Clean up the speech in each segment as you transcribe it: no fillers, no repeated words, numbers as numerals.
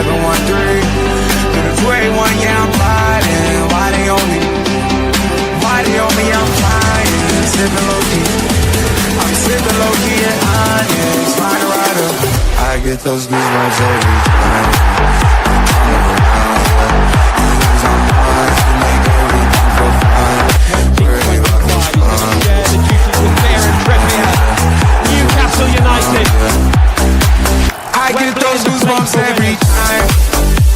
To the 281, yeah, I'm riding. Why they on me? I'm flying. Sipping low key. I'm sipping low key and honest. Rider. I get those goosebumps every time. I'm hard to make everything for fun. The duties with Baron Premier, Newcastle United. I get those goosebumps every time.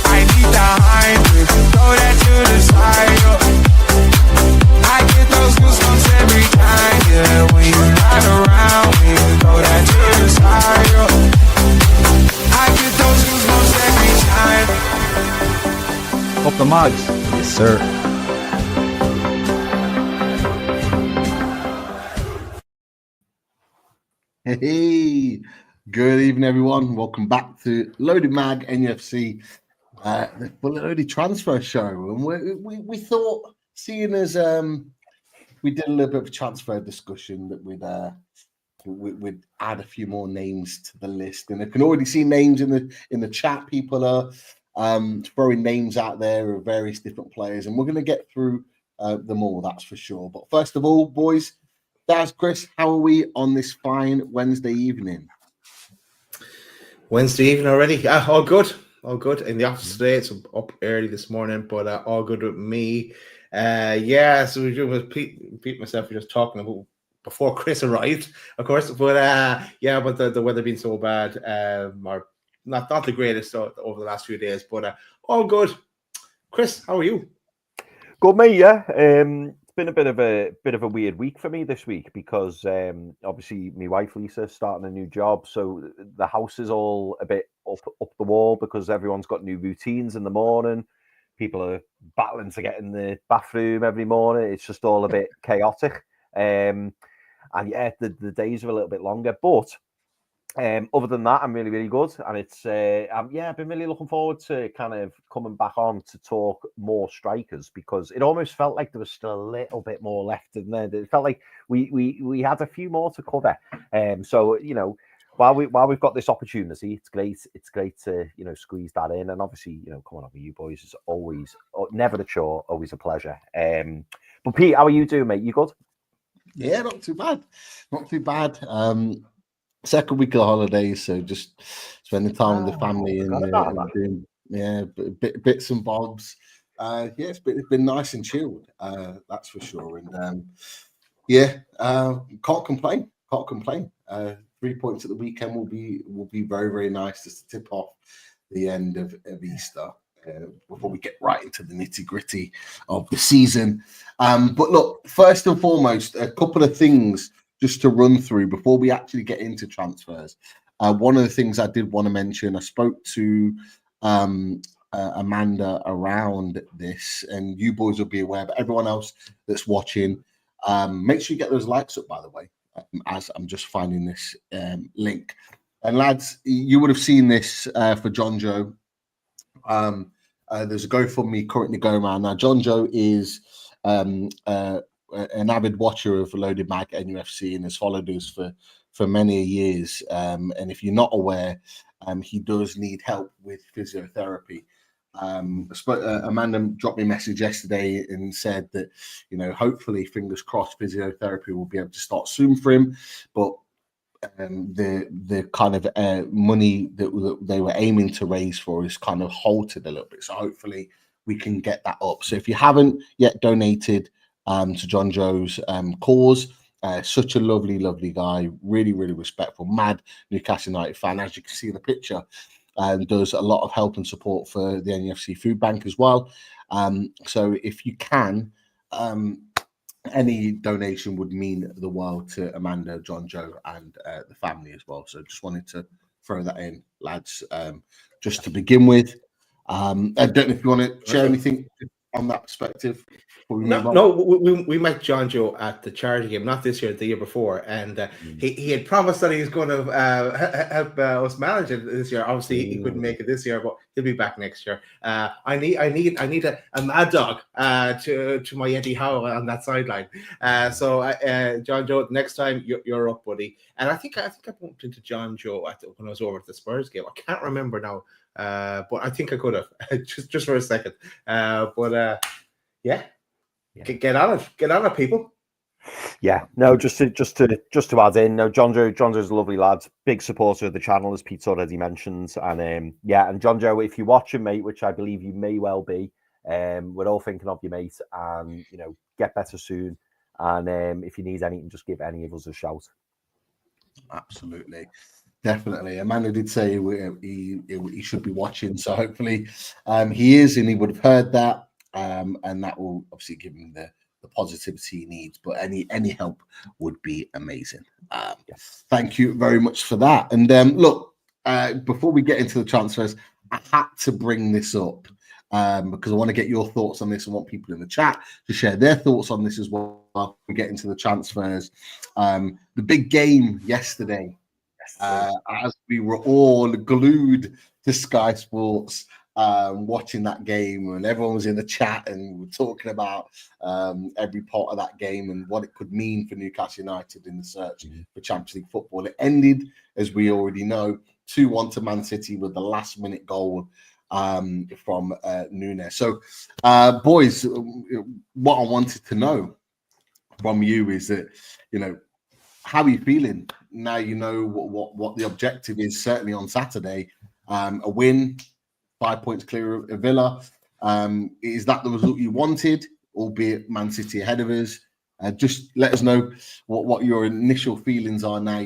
I need the hybrid, throw that to the side. I get those goosebumps every time, yeah. When you ride around me, throw that to the side. I get those goosebumps every time. Up the mugs. Yes, sir. Hey, good evening, everyone. Welcome back to Loaded Mag NUFC, the Loaded Transfer Show. And we thought, seeing as we did a little bit of a transfer discussion, that we'd add a few more names to the list. And I can already see names in the chat. People are throwing names out there of various different players, and we're going to get through them all, that's for sure. But first of all, boys, Daz, Chris, how are we on this fine Wednesday evening? Wednesday evening already? All good. In the office today, it's up early this morning, but all good with me. So we was Pete myself, we were just talking about before Chris arrived, of course. But but the weather being so bad, or not the greatest over the last few days, but all good. Chris, how are you? Good, mate. Yeah. It's been a bit of a weird week for me this week because obviously my wife Lisa's starting a new job, so the house is all a bit up the wall because everyone's got new routines in the morning. People are battling to get in the bathroom every morning. It's just all a bit chaotic, and yeah, the days are a little bit longer. But other than that, I'm really, really good, and it's I've been really looking forward to kind of coming back on to talk more strikers because it almost felt like there was still a little bit more left in there. It felt like we had a few more to cover, so you know, while we've got this opportunity, it's great to squeeze that in, and obviously coming up with you boys is always never a chore, always a pleasure. But Pete, how are you doing, mate? You good? Yeah, not too bad. Second week of holidays, so just spending time with the family and doing bits and bobs. It's been nice and chilled, that's for sure. And can't complain. 3 points at the weekend will be very, very nice just to tip off the end of Easter before we get right into the nitty gritty of the season. But look, first and foremost, a couple of things just to run through before we actually get into transfers. One of the things I did want to mention, I spoke to Amanda around this, and you boys will be aware, but everyone else that's watching, make sure you get those likes up, by the way, as I'm just finding this link. And lads, you would have seen this for John Joe. There's a GoFundMe currently going around now. John Joe is an avid watcher of Loaded Mag NUFC and has followed us for many years. And if you're not aware, he does need help with physiotherapy. Amanda dropped me a message yesterday and said that, hopefully, fingers crossed, physiotherapy will be able to start soon for him. But the kind of money that they were aiming to raise for is kind of halted a little bit. So hopefully we can get that up. So if you haven't yet donated to John Joe's cause, such a lovely guy, really, really respectful, mad Newcastle United fan, as you can see in the picture, and does a lot of help and support for the NUFC Food Bank as well. So if you can, any donation would mean the world to Amanda, John Joe, and the family as well. So just wanted to throw that in, lads, just to begin with. I don't know if you want to share anything on that perspective. We met John Joe at the charity game, not this year, the year before, and he had promised that he was going to help us manage it this year. Obviously, he couldn't make it this year, but he'll be back next year. I need a mad dog to my Eddie Howe on that sideline. So John Joe, next time you're up, buddy. And I think I bumped into John Joe when I was over at the Spurs game. I can't remember now but I think I could have just for a second. Yeah, get on it, people. Yeah, no, just to add in, no, John's a lovely lad, big supporter of the channel, as Pete's already mentioned, and and John Joe, if you're watching, mate, which I believe you may well be, we're all thinking of you, mate, and get better soon, and if you need anything, just give any of us a shout. Absolutely, definitely. Emmanuel did say he should be watching, so hopefully he is, and he would have heard that, and that will obviously give him the positivity he needs, but any help would be amazing. Yes. Thank you very much for that. And look, before we get into the transfers, I had to bring this up because I want to get your thoughts on this. I want people in the chat to share their thoughts on this as well. We get into the transfers. The big game yesterday, as we were all glued to Sky Sports, watching that game, and everyone was in the chat and we were talking about every part of that game and what it could mean for Newcastle United in the search for Champions League football. It ended, as we already know, 2-1 to Man City with the last minute goal from Nunes. So, boys, what I wanted to know from you is that, how are you feeling now? You know what the objective is, certainly on Saturday, a win, 5 points clear of Villa. Is that the result you wanted, albeit Man City ahead of us? Just let us know what your initial feelings are now.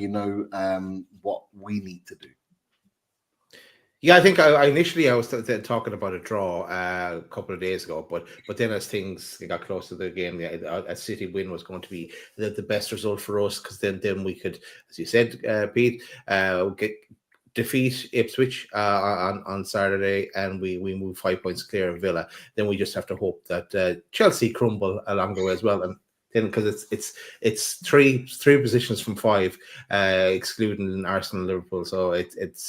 What we need to do. Yeah, I think I initially was talking about a draw a couple of days ago, but then as things got close to the game, a City win was going to be the best result for us, because then we could, as you said, Pete, defeat Ipswich on Saturday, and we move 5 points clear of Villa. Then we just have to hope that Chelsea crumble along the way as well, and then because it's three positions from 5, excluding Arsenal and Liverpool, so it's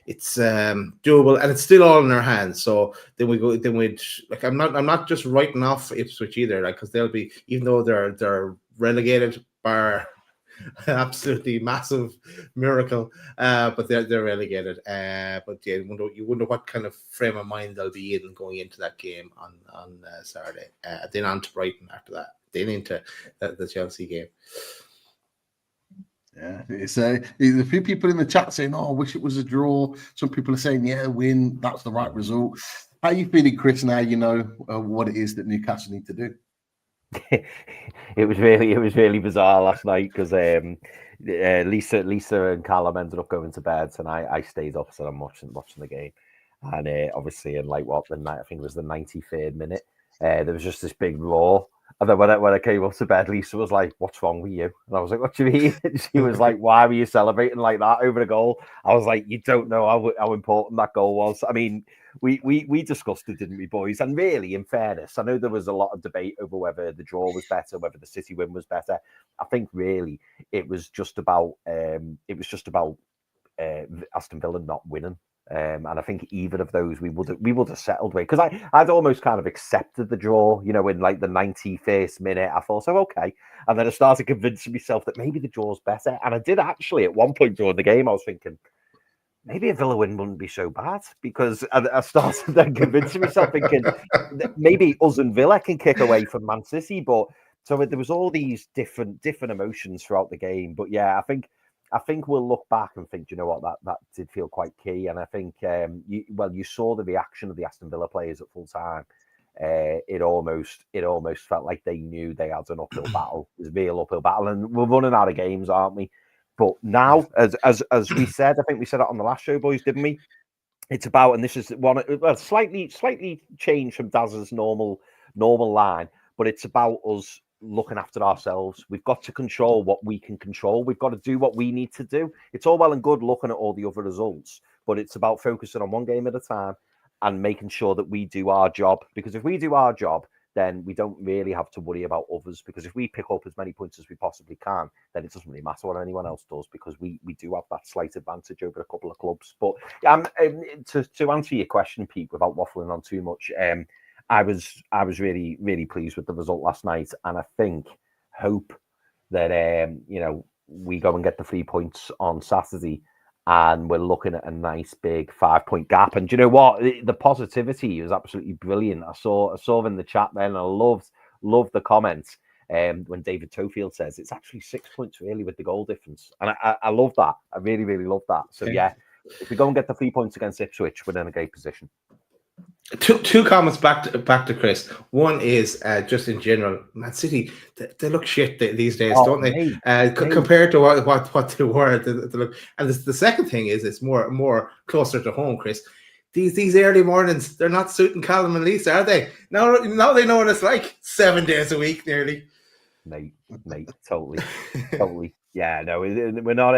doable, and it's still all in our hands. So then we'd like, I'm not just writing off Ipswich either, like, because they'll be, even though they're relegated, bar absolutely massive miracle, but they're relegated. But yeah, you wonder what kind of frame of mind they'll be in going into that game on Saturday. Then on to Brighton after that. Then into the Chelsea game. Yeah, there's a few people in the chat saying, "Oh, I wish it was a draw." Some people are saying, "Yeah, win. That's the right result." How are you feeling, Chris? Now you know what it is that Newcastle need to do. It was really bizarre last night, because Lisa and Callum ended up going to bed, and I stayed up, so I'm watching the game, and obviously in I think it was the 93rd minute, there was just this big roar. And then when I came up to bed, Lisa was like, "What's wrong with you?" And I was like, "What do you mean?" And she was like, "Why were you celebrating like that over a goal?" I was like, "You don't know how important that goal was." I mean, we discussed it, didn't we, boys? And really, in fairness, I know there was a lot of debate over whether the draw was better, whether the City win was better. I think really it was just about Aston Villa not winning. And I think either of those we would have settled with, because I'd almost kind of accepted the draw, in like the 91st minute. I thought, so okay, and then I started convincing myself that maybe the draw's better, and I did actually at one point during the game. I was thinking maybe a Villa win wouldn't be so bad, because I started then convincing myself, thinking that maybe us and Villa can kick away from Man City. But so there was all these different emotions throughout the game. But yeah, I think we'll look back and think, you know what, that did feel quite key. And I think, you saw the reaction of the Aston Villa players at full time. It almost felt like they knew they had an uphill battle. It was a real uphill battle, and we're running out of games, aren't we? But now, as we said, I think we said it on the last show, boys, didn't we? It's about, and this is slightly changed from Daz's normal line, but it's about us looking after ourselves. We've got to control what we can control. We've got to do what we need to do. It's all well and good looking at all the other results, but it's about focusing on one game at a time and making sure that we do our job. Because if we do our job, then we don't really have to worry about others. Because if we pick up as many points as we possibly can, then it doesn't really matter what anyone else does, because we do have that slight advantage over a couple of clubs. But to answer your question, Pete, without waffling on too much, I was really, really pleased with the result last night, and I hope that we go and get the 3 points on Saturday, and we're looking at a nice big 5-point gap. And do you know what? The positivity was absolutely brilliant. I saw in the chat then. I loved the comments when David Tofield says it's actually 6 points really with the goal difference, and I love that. I really, really love that. So yeah, if we go and get the 3 points against Ipswich, we're in a great position. Two comments back to Chris. One is just in general, Man City, they look shit these days, don't they? Compared to what they were. They look, and the second thing is it's more closer to home, Chris. These early mornings, they're not suiting Callum and Lisa, are they? Now they know what it's like 7 days a week nearly. Mate, totally. Yeah, no, we're not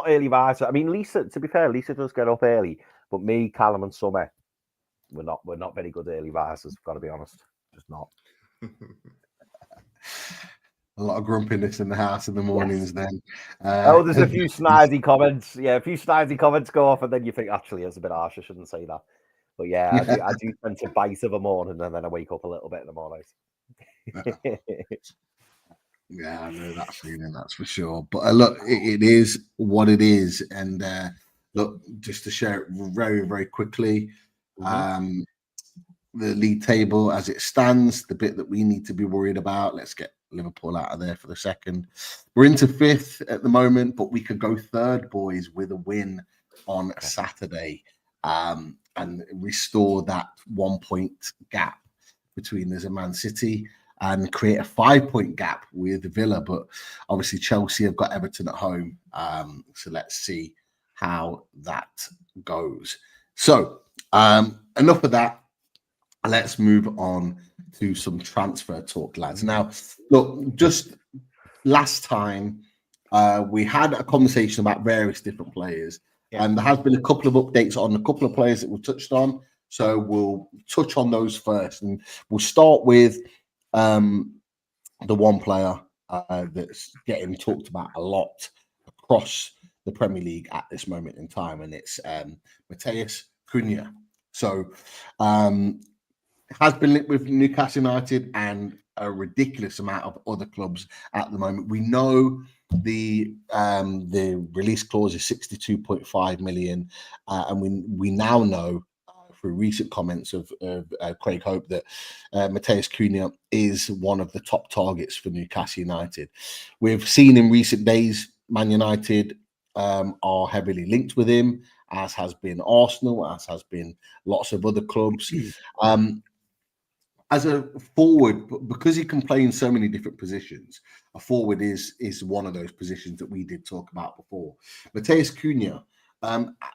early risers. I mean, Lisa, to be fair, Lisa does get up early, but me, Callum, and Summer, we're not very good early risers. Got to be honest, just not. A lot of grumpiness in the house in the mornings. Yes. Then there's a few snidey comments. Yeah, a few snidey comments go off, and then you think actually it's a bit harsh. I shouldn't say that. But yeah, I do tend to bite of a morning, and then I wake up a little bit in the morning. Yeah, I know that feeling, that's for sure. But look, it is what it is. And look, just to share it very, very quickly, the league table as it stands, the bit that we need to be worried about, let's get Liverpool out of there for the second. We're into 5th at the moment, but we could go 3rd, boys, with a win on Saturday and restore that 1 point gap between us and Man City, and create a 5-point gap with Villa. But obviously Chelsea have got Everton at home. So let's see how that goes. So enough of that. Let's move on to some transfer talk, lads. Now, look, just last time we had a conversation about various different players. And there has been a couple of updates on a couple of players that we've touched on. So we'll touch on those first. And we'll start with the one player that's getting talked about a lot across the Premier League at this moment in time, and it's Matheus Cunha. So has been linked with Newcastle United and a ridiculous amount of other clubs at the moment. We know the release clause is 62.5 million, and we now know through recent comments of Craig Hope that Matheus Cunha is one of the top targets for Newcastle United. We've seen in recent days Man United are heavily linked with him, as has been Arsenal, as has been lots of other clubs. As a forward, because he can play in so many different positions, a forward is one of those positions that we did talk about before. Matheus Cunha,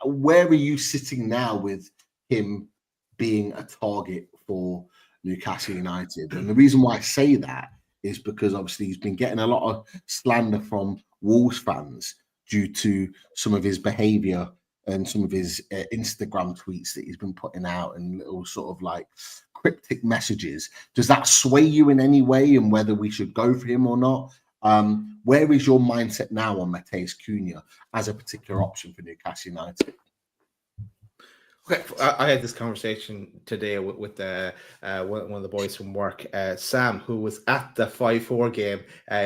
where are you sitting now with him being a target for Newcastle United? And the reason why I say that is because obviously he's been getting a lot of slander from Wolves fans due to some of his behavior and some of his Instagram tweets that he's been putting out and little sort of like cryptic messages. Does that sway you in any way, and whether we should go for him or not? Where is your mindset now on Matheus Cunha as a particular option for Newcastle United? Okay, I had this conversation today with one of the boys from work, Sam, who was at the 5-4 game.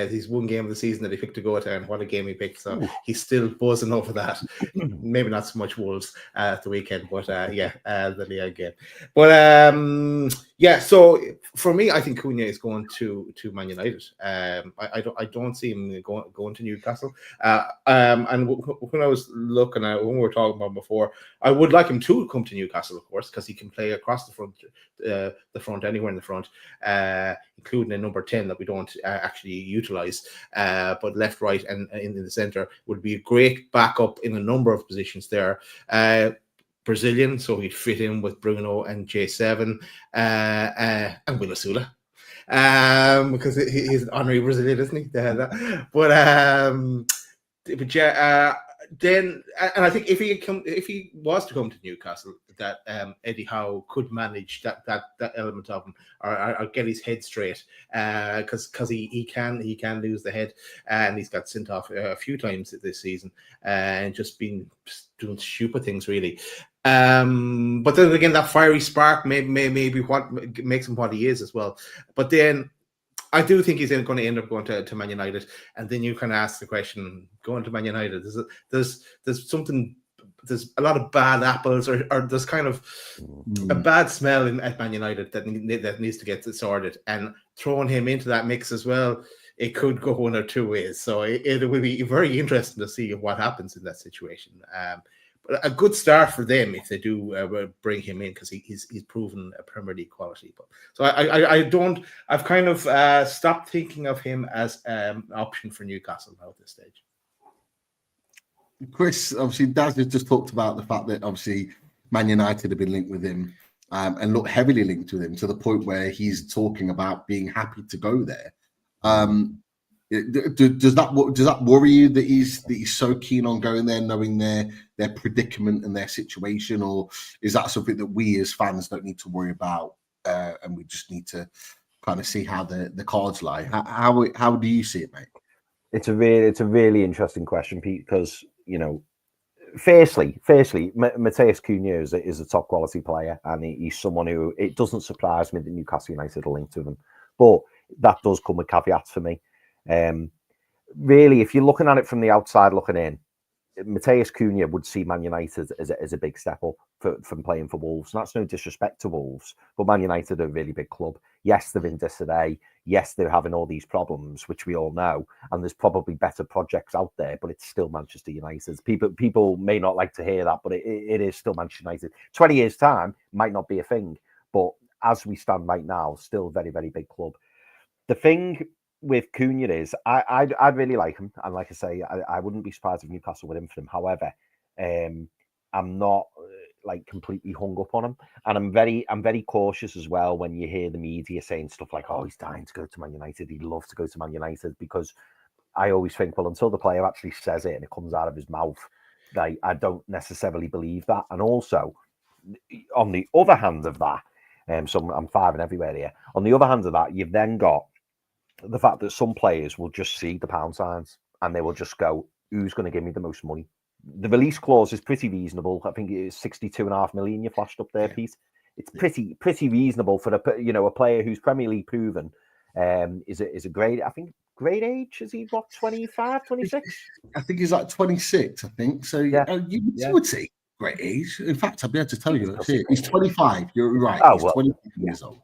He's one game of the season that he picked to go to, and what a game he picked. So he's still buzzing over that. Maybe not so much Wolves at the weekend, but the League game. But so for me, I think Cunha is going to Man United. I don't see him going to Newcastle. And when I was looking at, when we were talking about before, I would like him to come to Newcastle, of course, because he can play across the front, anywhere in the front, including a number 10 that we don't actually utilize. But left, right, and in the center would be a great backup in a number of positions there. Brazilian, so he'd fit in with Bruno and J7 and Will Asula. Because he's an honorary Brazilian, isn't he? Then, and I think if he was to come to Newcastle, that Eddie Howe could manage that element of him, or get his head straight, because he can lose the head, and he's got sent off a few times this season, and just been doing stupid things really. But then again, that fiery spark may be what makes him what he is as well. But then I do think he's going to end up going to Man United, and then you can ask the question: going to Man United, there's something, there's a lot of bad apples, or there's kind of a bad smell at Man United that needs to get sorted, and throwing him into that mix as well, it could go one or two ways. So it will be very interesting to see what happens in that situation. But a good start for them if they do bring him in, because he's proven a Premier League quality. But so I've kind of stopped thinking of him as an option for Newcastle now at this stage. Chris, obviously, Daz has just talked about the fact that obviously Man United have been linked with him and look heavily linked with him to the point where he's talking about being happy to go there. Does that worry you that he's so keen on going there, knowing their predicament and their situation, or is that something that we as fans don't need to worry about, and we just need to kind of see how the cards lie? How do you see it, mate? It's a really interesting question, Pete, because firstly, Matheus Cunha is a top quality player, and he's someone who, it doesn't surprise me that Newcastle United are linked to him, but that does come with caveats for me. Really, if you're looking at it from the outside looking in, Matheus Cunha would see Man United as a big step up from playing for Wolves. And that's no disrespect to Wolves, but Man United are a really big club. Yes, they're in disarray. Yes, they're having all these problems, which we all know. And there's probably better projects out there, but it's still Manchester United. People may not like to hear that, but it is still Manchester United. 20 years' time might not be a thing, but as we stand right now, still a very, very big club. The thing with Cunha is I'd really like him, and like I say, I wouldn't be surprised if Newcastle would in for him. However, I'm not like completely hung up on him, and I'm very cautious as well when you hear the media saying stuff like, "Oh, he's dying to go to Man United. He'd love to go to Man United," because I always think, well, until the player actually says it and it comes out of his mouth, like, I don't necessarily believe that. And also, on the other hand of that, so I'm firing everywhere here. On the other hand of that, you've then got the fact that some players will just see the pound signs and they will just go, who's going to give me the most money? The release clause is pretty reasonable. I think it is 62.5 million you flashed up there, Pete. It's pretty reasonable for a player who's Premier League proven. Is a great, I think, great age. Is he what, 25, 26? I think he's like 26, I think. So you would say great age. In fact, I'll be able to tell you. He's 25. You're right. He's 25 years old.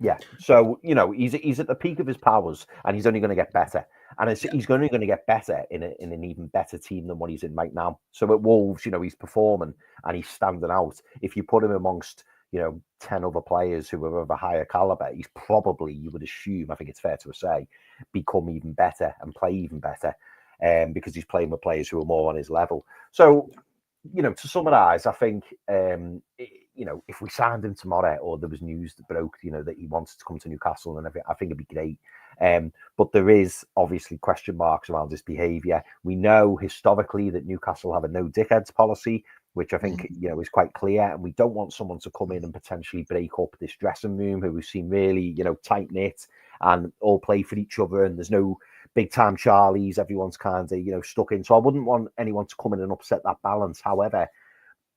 Yeah, so he's at the peak of his powers, and he's only going to get better, and he's only going to get better in an even better team than what he's in right now. So at Wolves, he's performing and he's standing out. If you put him amongst 10 other players who are of a higher caliber, he's probably, you would assume, I think it's fair to say, become even better and play even better, because he's playing with players who are more on his level. So, to summarise, I think, if we signed him tomorrow, or there was news that broke, that he wanted to come to Newcastle and everything, I think it'd be great. But there is obviously question marks around his behaviour. We know historically that Newcastle have a no dickheads policy, which I think, is quite clear. And we don't want someone to come in and potentially break up this dressing room who we've seen really, tight knit and all play for each other. And there's no big time Charlies. Everyone's kind of, stuck in. So I wouldn't want anyone to come in and upset that balance. However,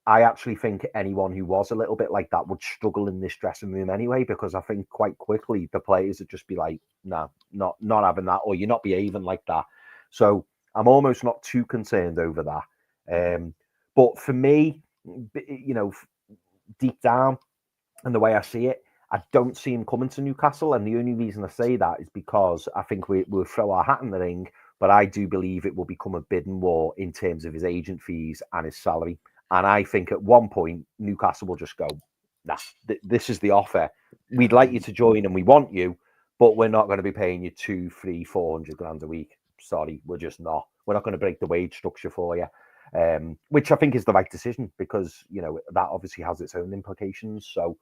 I actually think anyone who was a little bit like that would struggle in this dressing room anyway, because I think quite quickly the players would just be like, nah, not having that, or you're not behaving like that. So I'm almost not too concerned over that. But for me, deep down, and the way I see it, I don't see him coming to Newcastle. And the only reason I say that is because I think we'll throw our hat in the ring, but I do believe it will become a bidding war in terms of his agent fees and his salary. And I think at one point, Newcastle will just go, nah, this is the offer. We'd like you to join and we want you, but we're not going to be paying you 200, 300, 400 grand a week. Sorry, we're just not. We're not going to break the wage structure for you, which I think is the right decision, because, that obviously has its own implications. So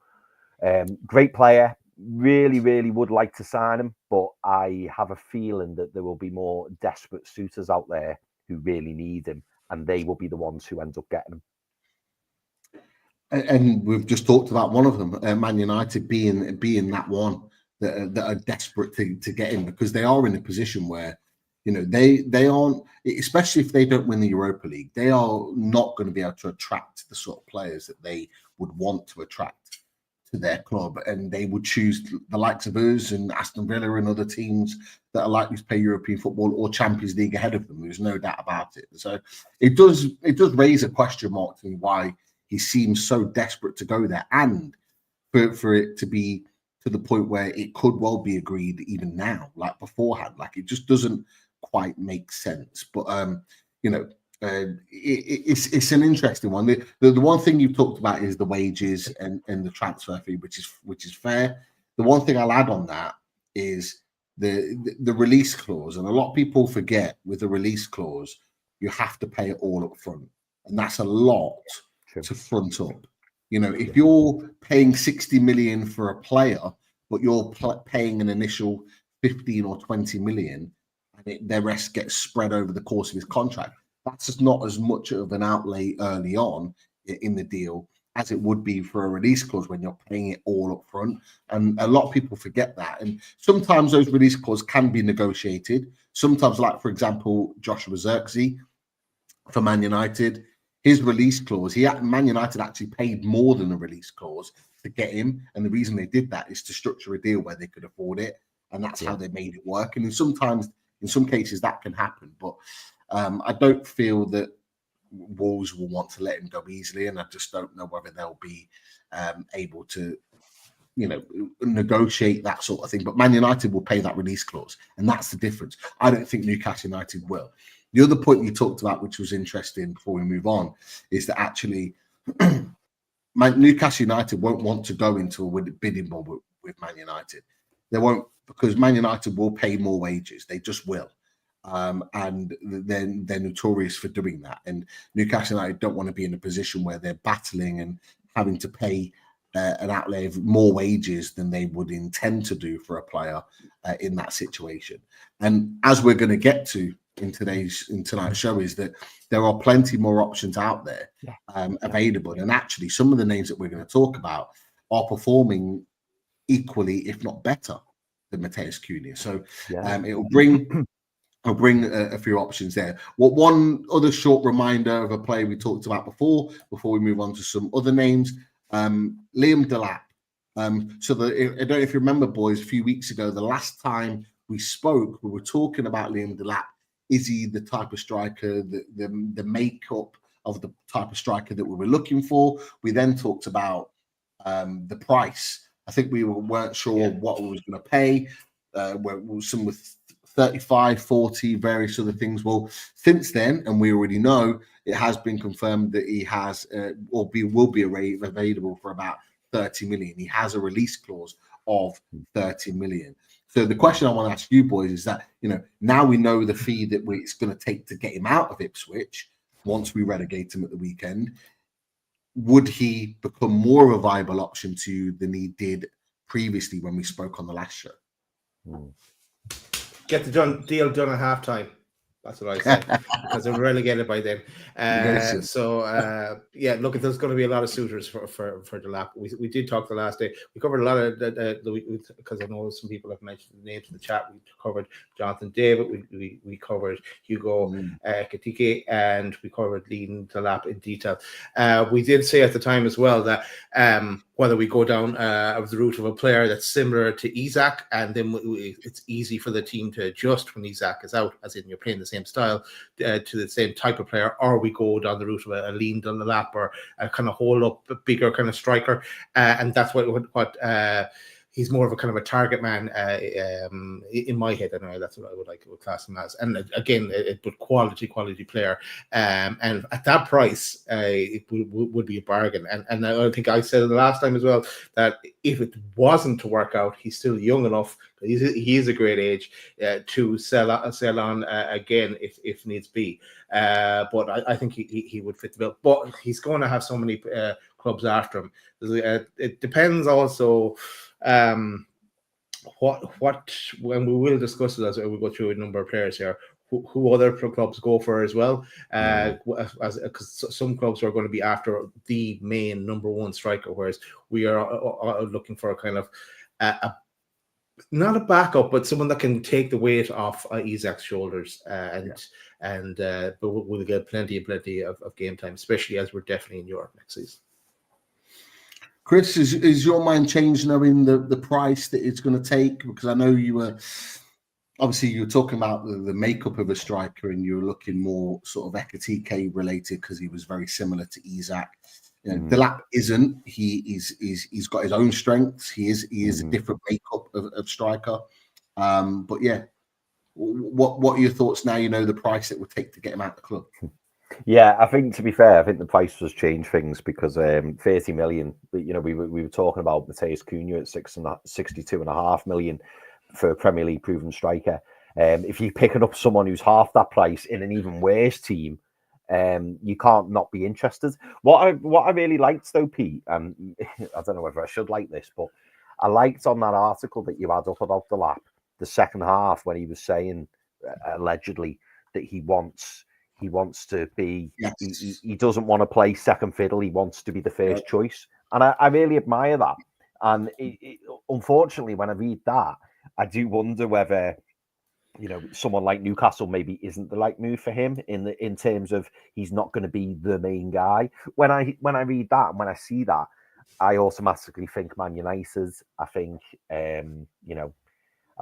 great player, really, really would like to sign him, but I have a feeling that there will be more desperate suitors out there who really need him, and they will be the ones who end up getting him. And we've just talked about one of them, Man United being that one that are desperate to get in, because they are in a position where, they aren't, especially if they don't win the Europa League, they are not going to be able to attract the sort of players that they would want to attract to their club, and they would choose the likes of us and Aston Villa and other teams that are likely to play European football or Champions League ahead of them. There's no doubt about it. So it does raise a question mark to me why he seems so desperate to go there, and for it to be to the point where it could well be agreed even now, like beforehand. Like, it just doesn't quite make sense. But it's an interesting one. The one thing you've talked about is the wages and the transfer fee, which is fair. The one thing I'll add on that is the release clause, and a lot of people forget with the release clause you have to pay it all up front, and that's a lot to front up. If you're paying 60 million for a player, but you're paying an initial 15 or 20 million, and the rest gets spread over the course of his contract, that's just not as much of an outlay early on in the deal as it would be for a release clause when you're paying it all up front. And a lot of people forget that. And sometimes those release clauses can be negotiated. Sometimes, like, for example, Joshua Zirkzee for Man United, his release clause, Man United actually paid more than a release clause to get him. And the reason they did that is to structure a deal where they could afford it. And that's how they made it work. And in some cases, that can happen. But I don't feel that Wolves will want to let him go easily. And I just don't know whether they'll be able to, negotiate that sort of thing. But Man United will pay that release clause. And that's the difference. I don't think Newcastle United will. The other point you talked about, which was interesting before we move on, is that actually Newcastle United won't want to go into a bidding war with Man United. They won't, because Man United will pay more wages. They just will. And then they're notorious for doing that. And Newcastle United don't want to be in a position where they're battling and having to pay an outlay of more wages than they would intend to do for a player in that situation. And as we're going to get to in tonight's show, is that there are plenty more options out there available. And actually, some of the names that we're going to talk about are performing equally, if not better, than Matheus Cunha. So it'll bring a few options there. One other short reminder of a player we talked about before we move on to some other names, Liam Delap. I don't know if you remember, boys, a few weeks ago, the last time we spoke, we were talking about Liam Delap. Is he the type of striker, the makeup of the type of striker that we were looking for? We then talked about the price. I think we weren't sure what we was going to pay. Some with 35, 40, various other things. Well, since then, and we already know, it has been confirmed that he has will be available for about 30 million. He has a release clause of 30 million. So the question I want to ask you boys is that, now we know the fee that it's going to take to get him out of Ipswich once we relegate him at the weekend. Would he become more of a viable option to you than he did previously when we spoke on the last show? Get the deal done at halftime. That's what I say, because they're relegated by then. Look, there's going to be a lot of suitors for Delap. We did talk the last day. We covered a lot of because I know some people have mentioned the names in the chat. We covered Jonathan David. We covered Hugo Katike, and we covered Liam Delap in detail. We did say at the time as well that whether we go down the route of a player that's similar to Isak, and then it's easy for the team to adjust when Isak is out, as in you're playing the same style to the same type of player, or we go down the route of a Liam Delap or a kind of hold up, bigger kind of striker, and that's what he's more of a kind of a target man in my head. Anyway, that's what I would like to class him as. And again, but quality player. And at that price, it would be a bargain. And I think I said it the last time as well, that if it wasn't to work out, he's still young enough. He is a great age to sell on again if needs be. But I think he would fit the bill. But he's going to have so many clubs after him. It depends also. What when we will discuss it as we go through a number of players here, who other clubs go for as well, because some clubs are going to be after the main number one striker, whereas we are looking for a kind of not a backup, but someone that can take the weight off Isak's shoulders, but we'll get plenty of game time, especially as we're definitely in Europe next season. Chris, is your mind changed knowing the price that it's going to take? Because I know you were talking about the makeup of a striker, and you were looking more sort of Ekatike related because he was very similar to Isak. You know, Delap isn't. He's got his own strengths. He is a different makeup of striker. But yeah, what are your thoughts now? You know the price it would take to get him out of the club. Yeah, I think, to be fair, I think the price does change things because 30 million, you know, we were talking about Matheus Cunha at 62.5 million for a Premier League proven striker. If you're picking up someone who's half that price in an even worse team, you can't not be interested. What I really liked though, Pete, and I don't know whether I should like this, but I liked on that article that you had up about Delap, the second half, when he was saying allegedly that he wants to be, he doesn't want to play second fiddle. He wants to be the first choice. And I really admire that. And unfortunately, when I read that, I do wonder whether, you know, someone like Newcastle maybe isn't the right move for him in terms of he's not going to be the main guy. When I read that and when I see that, I automatically think Man United. I think, I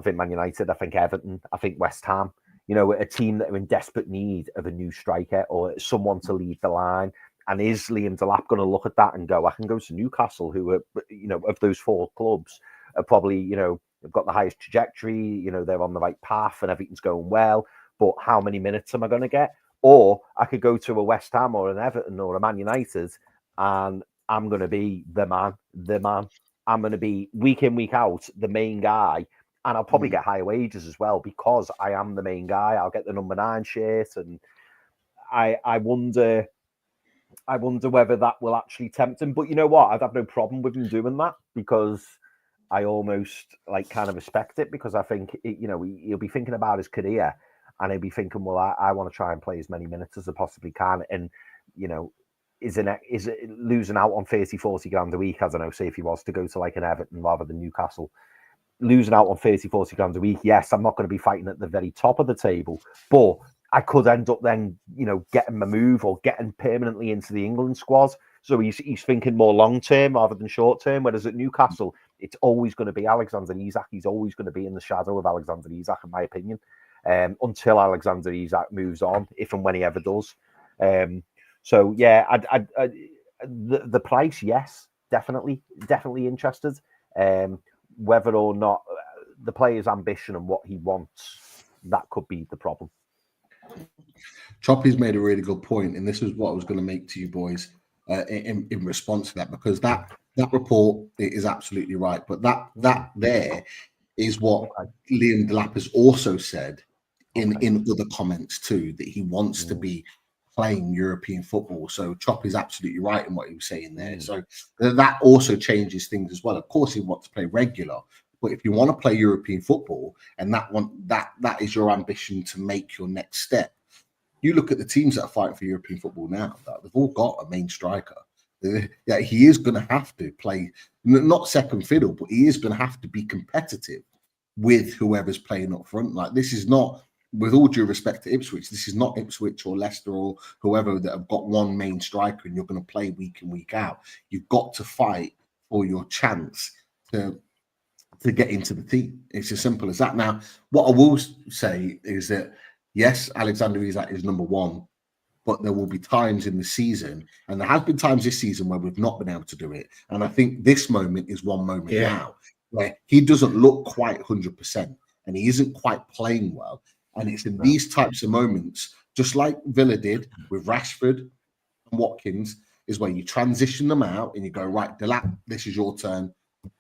think Man United. I think Everton. I think West Ham. You know, a team that are in desperate need of a new striker or someone to lead the line. And is Liam Delap going to look at that and go, I can go to Newcastle, who are, you know, of those four clubs, are probably, you know, have got the highest trajectory, you know, they're on the right path and everything's going well. But how many minutes am I going to get? Or I could go to a West Ham or an Everton or a Man United and I'm going to be the man. I'm going to be week in, week out, the main guy. And I'll probably get higher wages as well because I am the main guy. I'll get the number 9 shirt, and I wonder whether that will actually tempt him. But you know what? I'd have no problem with him doing that because I almost kind of respect it because I think he'll be thinking about his career and he'll be thinking, well, I want to try and play as many minutes as I possibly can, and you know, is it losing out on 30-40 grand a week? I don't know. Say if he was to go to like an Everton rather than Newcastle. Losing out on 30-40 grand a week, yes, I'm not going to be fighting at the very top of the table, but I could end up then, you know, getting my move or getting permanently into the England squad. So he's thinking more long term rather than short term. Whereas at Newcastle, it's always going to be Alexander Isak. He's always going to be in the shadow of Alexander Isak, in my opinion, until Alexander Isak moves on, if and when he ever does. So yeah, the price, yes, definitely interested. Whether or not the player's ambition and what he wants, that could be the problem. Choppy's made a really good point, and this is what I was going to make to you boys in response to that, because that report is absolutely right, but that there is what Liam Delap has also said in other comments too, that he wants to be playing European football. So Chop is absolutely right in what he was saying there. So that also changes things as well. Of course, he wants to play regular, but if you want to play European football and that is your ambition to make your next step, you look at the teams that are fighting for European football now. They've all got a main striker. Yeah, he is going to have to play not second fiddle, but he is going to have to be competitive with whoever's playing up front. Like, this is not, with all due respect to Ipswich, this is not Ipswich or Leicester or whoever that have got one main striker and you're going to play week in, week out. You've got to fight for your chance to get into the team. It's as simple as that. Now, what I will say is that, yes, Alexander Isak is number 1, but there will be times in the season, and there has been times this season where we've not been able to do it. And I think this moment is one moment now where he doesn't look quite 100% and he isn't quite playing well. And it's in these types of moments, just like Villa did with Rashford and Watkins, is where you transition them out and you go, right, Delap, this is your turn.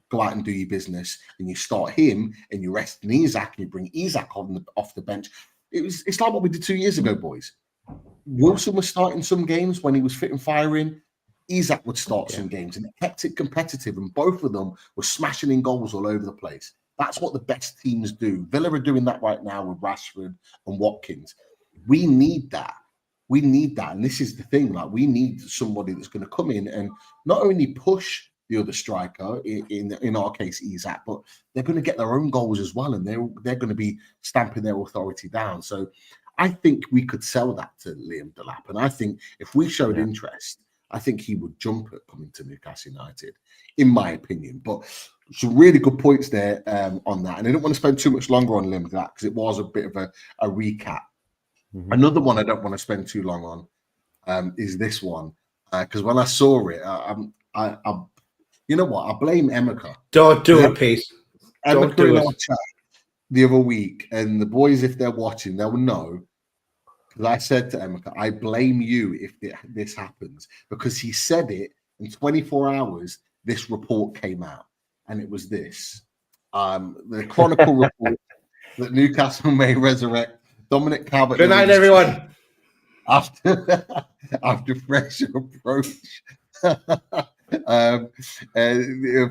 Go out and do your business. And you start him and you rest in Isak and you bring Isak off the bench. It's like what we did 2 years ago, boys. Wilson was starting some games when he was fit and firing. Isak would start some games, and it kept it competitive, and both of them were smashing in goals all over the place. That's what the best teams do. Villa are doing that right now with Rashford and Watkins. We need that. We need that. And this is the thing, like, we need somebody that's going to come in and not only push the other striker, in our case, Isak, but they're going to get their own goals as well, and they're going to be stamping their authority down. So I think we could sell that to Liam Delap. And I think if we showed interest, I think he would jump at coming to Newcastle United, in my opinion. But some really good points there on that. And I didn't want to spend too much longer on Lim that because it was a bit of a recap. Mm-hmm. Another one I don't want to spend too long on is this one. Because when I saw it, I you know what? I blame Emegha. Don't do it, Pete. Emegha in our chat the other week, and the boys, if they're watching, they'll know. Because I said to Emegha, I blame you if this happens, because he said it in 24 hours. This report came out, and it was this: the Chronicle report that Newcastle may resurrect Dominic Calvert-Lewin. Good night, everyone. After fresh approach.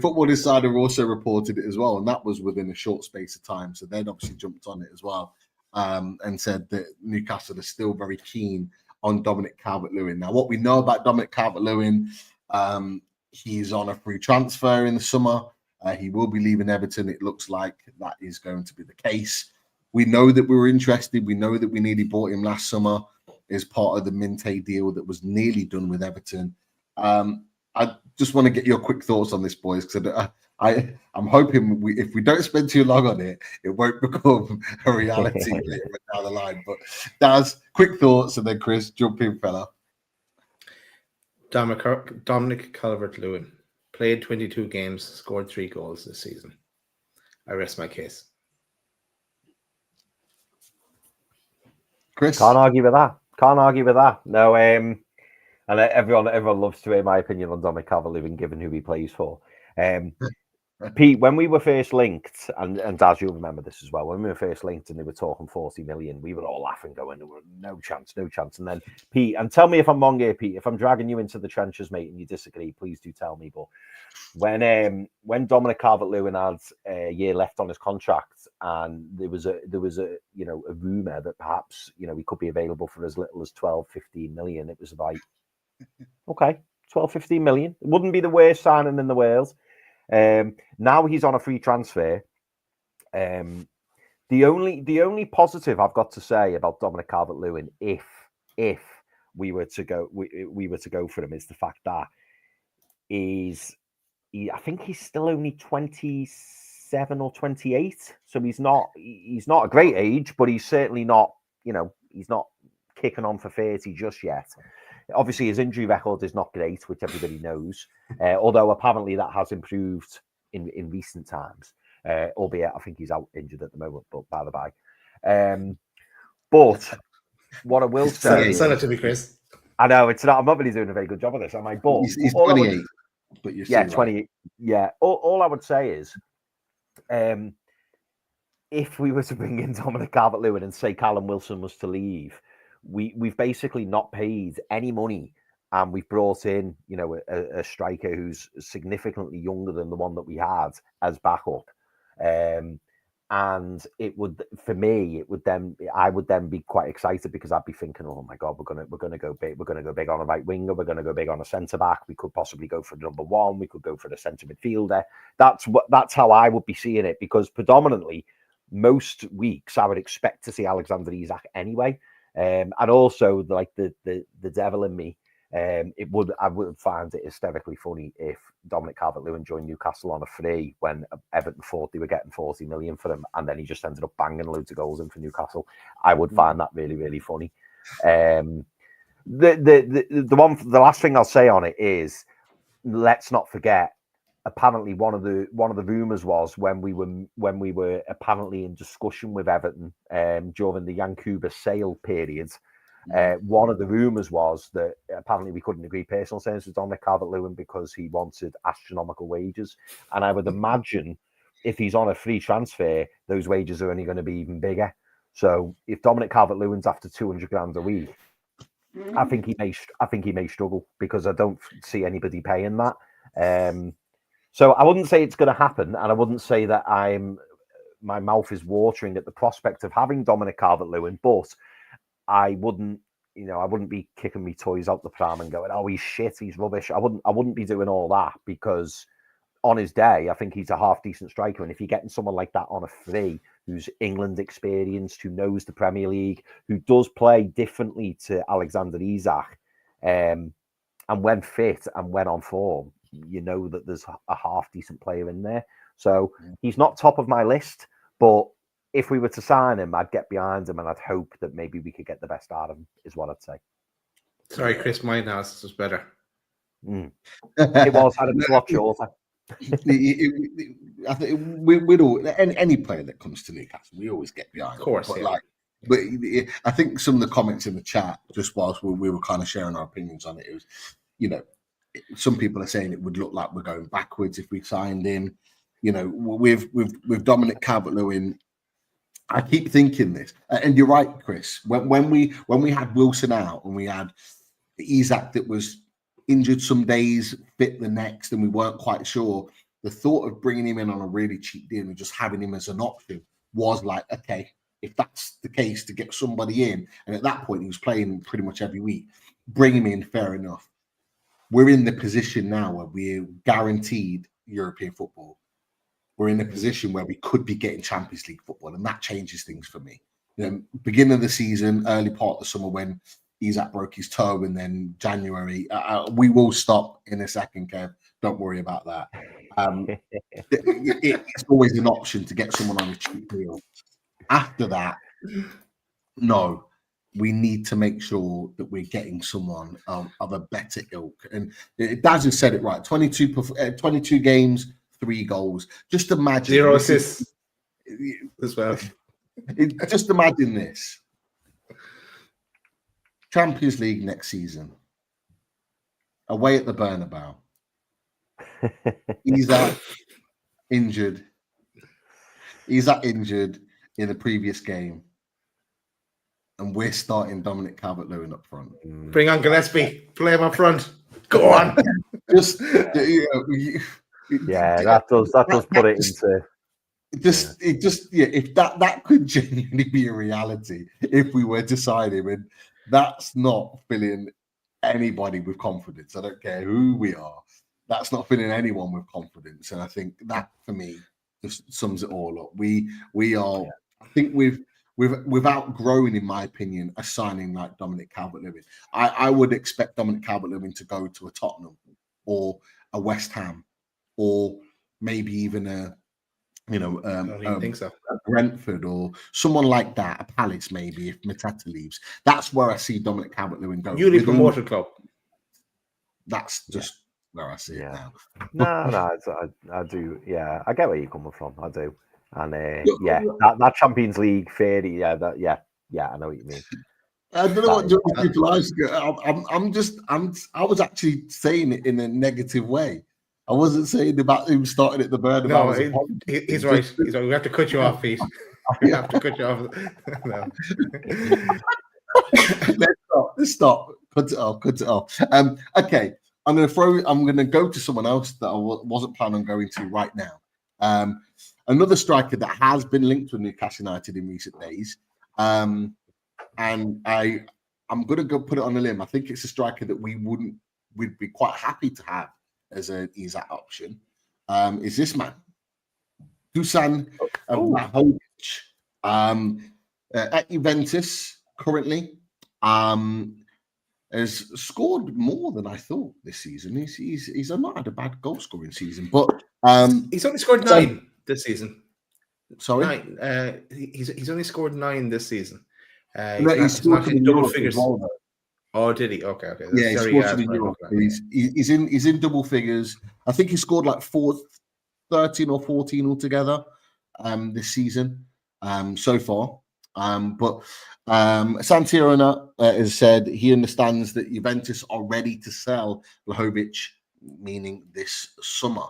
Football Insider also reported it as well, and that was within a short space of time. So they'd obviously jumped on it as well, and said that Newcastle is still very keen on Dominic Calvert-Lewin. Now, what we know about Dominic Calvert-Lewin, he's on a free transfer in the summer. He will be leaving Everton. It looks like that is going to be the case. We know that we were interested. We know that we nearly bought him last summer as part of the Minte deal that was nearly done with Everton. I just want to get your quick thoughts on this, boys, because I'm hoping if we don't spend too long on it, it won't become a reality later down the line. But Daz, quick thoughts, and then Chris, jump in, fella. Dominic Calvert-Lewin played 22 games, scored 3 goals this season. I rest my case. Chris? Can't argue with that. No, and everyone loves to hear my opinion on Dominic Calvert-Lewin, given who he plays for. Pete, when we were first linked, and Daz, you'll remember this as well, when we were first linked and they were talking 40 million, we were all laughing, going, no chance. And then, Pete, and tell me if I'm wrong here, Pete, if I'm dragging you into the trenches, mate, and you disagree, please do tell me. But when Dominic Calvert-Lewin had a year left on his contract, and there was a rumor that perhaps he could be available for as little as 12-15 million, it was like, okay, 12-15 million, it wouldn't be the worst signing in the world. Now he's on a free transfer. The only positive I've got to say about Dominic Calvert-Lewin, if we were to go for him, is the fact that I think he's still only 27 or 28, so he's not a great age, but he's certainly not, he's not kicking on for 30 just yet. Obviously, his injury record is not great, which everybody knows, although apparently that has improved in recent times, albeit I think he's out injured at the moment, but by the by. But what I will say... Send it to me, Chris. I know, it's not. I'm not really doing a very good job of this, am I? But he's 28, but you're still 28. Right. Yeah, all I would say is, if we were to bring in Dominic Calvert-Lewin and say Callum Wilson was to leave, we've basically not paid any money, and we've brought in, a striker who's significantly younger than the one that we had as backup. And it would, for me, I would then be quite excited, because I'd be thinking, oh my God, we're gonna go big. We're gonna go big on a right winger. We're gonna go big on a centre back. We could possibly go for number 1. We could go for the centre midfielder. That's how I would be seeing it, because predominantly most weeks I would expect to see Alexander Isak anyway. And also, like the devil in me, I would find it hysterically funny if Dominic Calvert-Lewin joined Newcastle on a free when Everton thought they were getting 40 million for him, and then he just ended up banging loads of goals in for Newcastle. I would find that really, really funny. The last thing I'll say on it is, let's not forget, apparently one of the rumors was when we were apparently in discussion with Everton during the Yankuba sale period. One of the rumors was that apparently we couldn't agree personal terms with Dominic Calvert-Lewin because he wanted astronomical wages, and I would imagine if he's on a free transfer, those wages are only going to be even bigger. So if Dominic Calvert-Lewin's after 200 grand a week, I think he may struggle, because I don't see anybody paying that. So I wouldn't say it's going to happen, and I wouldn't say that my mouth is watering at the prospect of having Dominic Calvert-Lewin, but I wouldn't be kicking me toys out the pram and going, oh, he's shit, he's rubbish. I wouldn't be doing all that, because on his day, I think he's a half decent striker. And if you're getting someone like that on a free, who's England experienced, who knows the Premier League, who does play differently to Alexander Isak, and when fit and when on form, you know that there's a half decent player in there. So he's not top of my list, but if we were to sign him, I'd get behind him and I'd hope that maybe we could get the best out of him, is what I'd say. Sorry, Chris, my analysis was better. It was, and it was a lot shorter. I think we'd all, any player that comes to Newcastle, we always get behind. Of course, but yeah. But I think some of the comments in the chat, just whilst we were kind of sharing our opinions on it, it was, you know, some people are saying it would look like we're going backwards if we signed him. You know, with Dominic Calvert-Lewin, I keep thinking this, and you're right, Chris. When we had Wilson out and we had Isak that was injured some days, fit the next, and we weren't quite sure, the thought of bringing him in on a really cheap deal and just having him as an option was like, okay, if that's the case, to get somebody in, and at that point he was playing pretty much every week, bring him in, fair enough. We're in the position now where we're guaranteed European football. We're in a position where we could be getting Champions League football, and that changes things for me. You know, beginning of the season, early part of the summer when Isak broke his toe, and then January, we will stop in a second, Kev. Don't worry about that. It's always an option to get someone on a cheap deal. After that, no, we need to make sure that we're getting someone of a better ilk. And Daz has said it right: 22 games, 3 goals. Just imagine 0 assists as well. Just imagine this: Champions League next season, away at the Bernabeu. Isak injured. Isak injured in the previous game, and we're starting Dominic Calvert-Lewin up front. Bring on Gillespie, play him up front. Go on. Just that does put it into. If that could genuinely be a reality if we were to sign him, and that's not filling anybody with confidence. I don't care who we are. That's not filling anyone with confidence, and I think that for me just sums it all up. We are. I think we've outgrown, in my opinion, a signing like Dominic Calvert-Lewin. I would expect Dominic Calvert-Lewin to go to a Tottenham or a West Ham, or maybe even a Brentford or someone like that, a Palace maybe, if Mateta leaves. That's where I see Dominic Calvert-Lewin going. Newly promoted club. That's just where I see it now. No, I do. Yeah, I get where you're coming from. I do. And that Champions League theory, I know what you mean. I don't know what people ask. I was actually saying it in a negative way. I wasn't saying about him starting at the Bernabeu. No, he's right. He's right. We have to cut you off, Pete. We have to cut you off. No. Let's stop. Cut it off. Okay, I'm going to go to someone else that I wasn't planning on going to right now. Another striker that has been linked with Newcastle United in recent days, and I'm going to go put it on a limb. I think it's a striker that we'd be quite happy to have as an Isak option. Is this man, Dusan Vlahovic, at Juventus currently, has scored more than I thought this season. He's not had a bad goal scoring season, but he's only scored 9 this season. Sorry, 9. He's only scored 9 this season. He's scored in double figures. Oh, did he? Okay. Yeah, he's in double figures. I think he scored like 13 or 14 altogether this season so far. But Santiona has said he understands that Juventus are ready to sell Vlahovic, meaning this summer.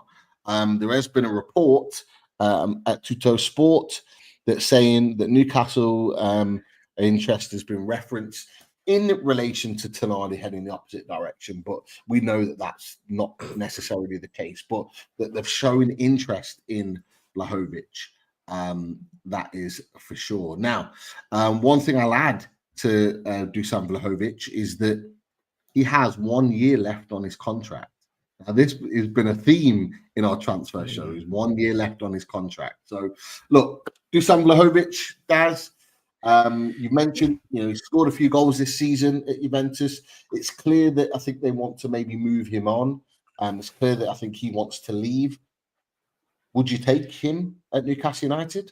There has been a report at Tutto Sport that's saying that Newcastle interest has been referenced in relation to Tonali heading the opposite direction, but we know that that's not necessarily the case, but that they've shown interest in Vlahovic. That is for sure. Now, one thing I'll add to Dusan Vlahovic is that he has 1 year left on his contract. Now, this has been a theme in our transfer shows. 1 year left on his contract. So, look, Dusan Vlahovic, Daz, You mentioned, he scored a few goals this season at Juventus. It's clear that I think they want to maybe move him on. It's clear that I think he wants to leave. Would you take him at Newcastle United?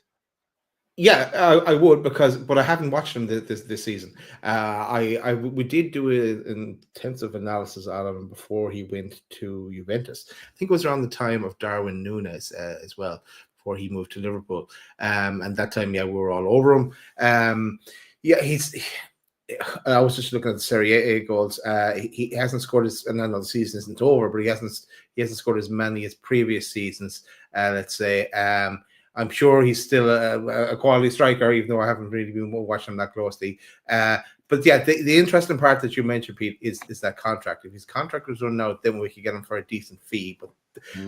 Yeah, I would, but I haven't watched him this season. We did do an intensive analysis on him before he went to Juventus. I think it was around the time of Darwin Núñez as well, before he moved to Liverpool. And that time, we were all over him. I was just looking at the Serie A goals. He hasn't scored and I know the season isn't over, but he hasn't scored as many as previous seasons. Let's say. I'm sure he's still a quality striker, even though I haven't really been watching him that closely. But yeah, the interesting part that you mentioned, Pete, is that contract. If his contract was run out, then we could get him for a decent fee.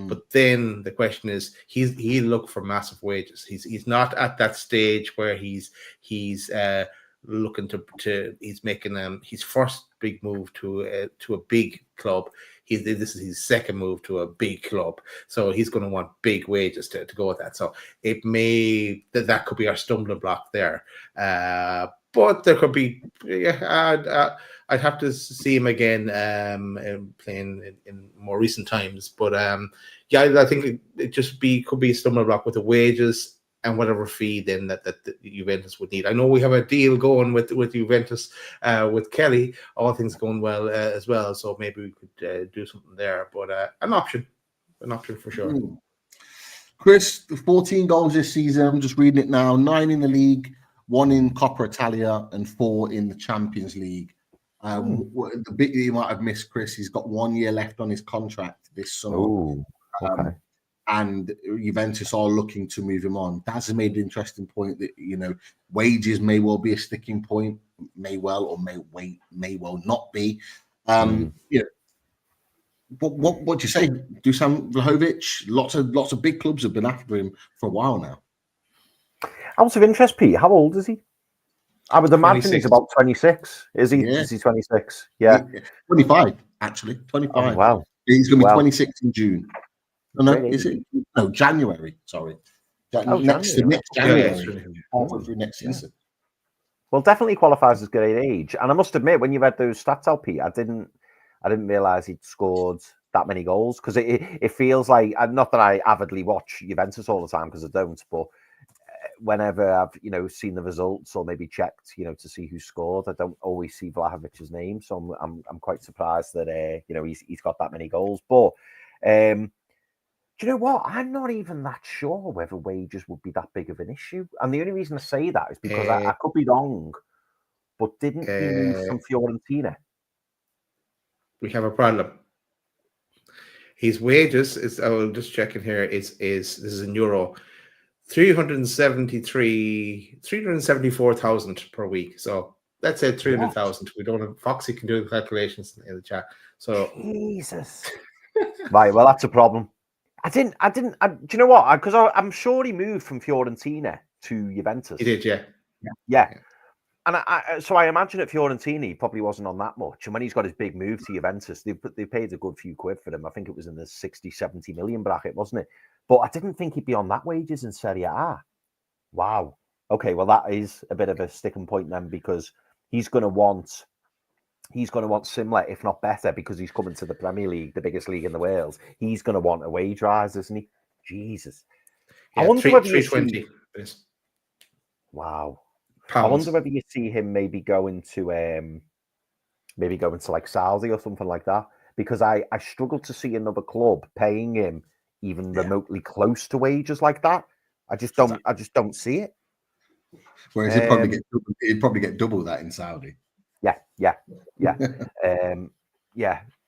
But then the question is, he'll look for massive wages. He's not at that stage where he's looking to he's making his first big move to a big club. This is his second move to a big club, so he's going to want big wages to go with that. So it may that could be our stumbling block there. But there could be. I'd have to see him again playing in more recent times. But I think it could be a stumbling block with the wages and whatever fee then that Juventus would need. I know we have a deal going with Juventus with Kelly, all things going well as well. So maybe we could do something there. But an option for sure. Chris, 14 goals this season. I'm just reading it now. 9 in the league, 1 in Coppa Italia, and 4 in the Champions League. The bit that you might have missed, Chris, he's got 1 year left on his contract this summer. Ooh, okay. And Juventus are looking to move him on. Daz has made an interesting point that, wages may well be a sticking point, may well not be. What do you say? Dusan Vlahovic? Lots of big clubs have been after him for a while now. Out of interest, Pete, how old is he? I would imagine 26. he's about 26. Is he? Yeah. Is he 26? Yeah. 25, actually. 25. Oh, wow. He's going to be 26 in June. No, Really? is it? No, January. Sorry. Next January. January. Halfway through next season. Well, definitely qualifies as great age. And I must admit, when you read those stats out, Pete, I didn't realise he'd scored that many goals, because it feels like, not that I avidly watch Juventus all the time, because I don't, but whenever I've seen the results or maybe checked to see who scored, I don't always see Vlahovic's name, so I'm quite surprised that he's got that many goals. But do you know what? I'm not even that sure whether wages would be that big of an issue, and the only reason I say that is because I could be wrong. But didn't he move from Fiorentina? We have a problem. His wages is, I'm just checking here, is this is in euro, 374,000 per week. So let's say 300,000. We don't have, Foxy can do the calculations in the chat. So Jesus. Right, well, that's a problem. Do you know what? Because I'm sure he moved from Fiorentina to Juventus. He did, yeah. Yeah. And so I imagine at Fiorentina, he probably wasn't on that much. And when he's got his big move to Juventus, they paid a good few quid for him. I think it was in the 60, 70 million bracket, wasn't it? But I didn't think he'd be on that wages in Serie A. Wow. Okay, well, that is a bit of a sticking point then, because he's going to want similar, if not better, because he's coming to the Premier League, the biggest league in the world. He's going to want a wage rise, isn't he? Jesus. Yeah, I wonder whether 320. Wow. Pounds. I wonder whether you see him maybe going to like Saudi or something like that, because I struggle to see another club paying him even remotely close to wages like that. I just don't see it. Whereas he'd probably get double that in Saudi. Yeah.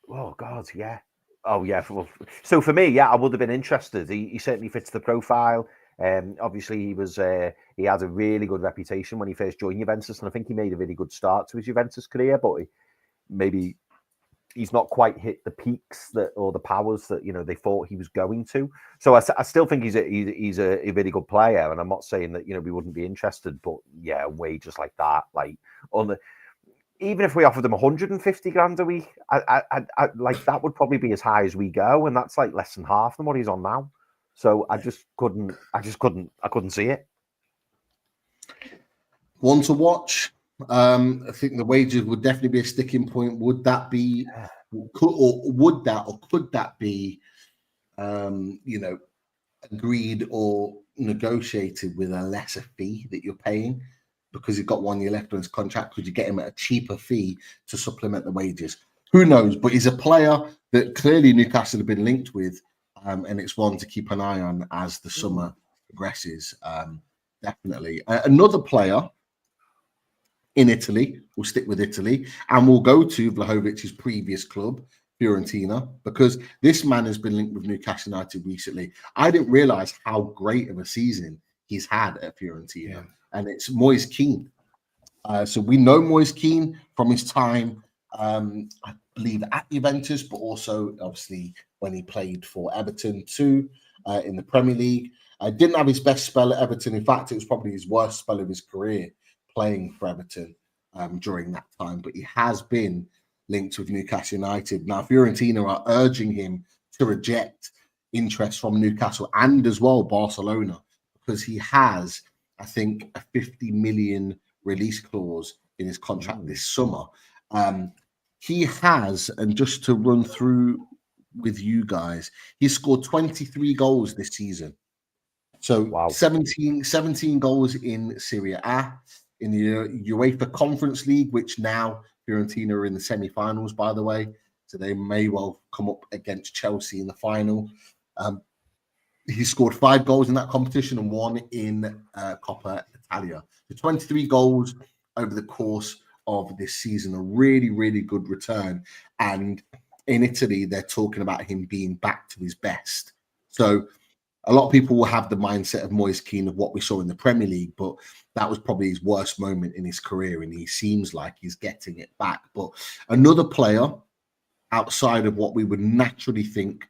Oh God, yeah. Oh yeah. Well, so for me, I would have been interested. He certainly fits the profile. Obviously, he had a really good reputation when he first joined Juventus, and I think he made a really good start to his Juventus career. But maybe he's not quite hit the peaks or the powers that they thought he was going to. So I still think he's a really good player, and I'm not saying that we wouldn't be interested. But yeah, wages like that, like even if we offered him 150 grand a week, I like that would probably be as high as we go, and that's like less than half than what he's on now. So I couldn't see it. One to watch. I think the wages would definitely be a sticking point. Would that be, could that be, agreed or negotiated with a lesser fee that you're paying because he's got 1 year left on his contract? Could you get him at a cheaper fee to supplement the wages? Who knows? But he's a player that clearly Newcastle have been linked with, and it's one to keep an eye on as the summer progresses. Definitely. Another player in Italy, we'll stick with Italy, and we'll go to Vlahovic's previous club, Fiorentina, because this man has been linked with Newcastle United recently. I didn't realize how great of a season he's had at Fiorentina, and it's Moise Kean. So we know Moise Kean from his time, I believe, at Juventus, but also obviously when he played for Everton too in the Premier League. Didn't have his best spell at Everton. In fact, it was probably his worst spell of his career playing for Everton during that time. But he has been linked with Newcastle United. Now, Fiorentina are urging him to reject interest from Newcastle and as well Barcelona, because he has, I think, a 50 million release clause in his contract this summer. He has, and just to run through with you guys, he's scored 23 goals this season. So 17 goals in Serie A, in the UEFA Conference League, which now Fiorentina are in the semi-finals, by the way. So they may well come up against Chelsea in the final. He scored 5 goals in that competition and 1 in Coppa Italia. So 23 goals over the course of this season, a really, really good return. And in Italy, they're talking about him being back to his best. So a lot of people will have the mindset of Moise Kean of what we saw in the Premier League, but that was probably his worst moment in his career, and he seems like he's getting it back. But another player outside of what we would naturally think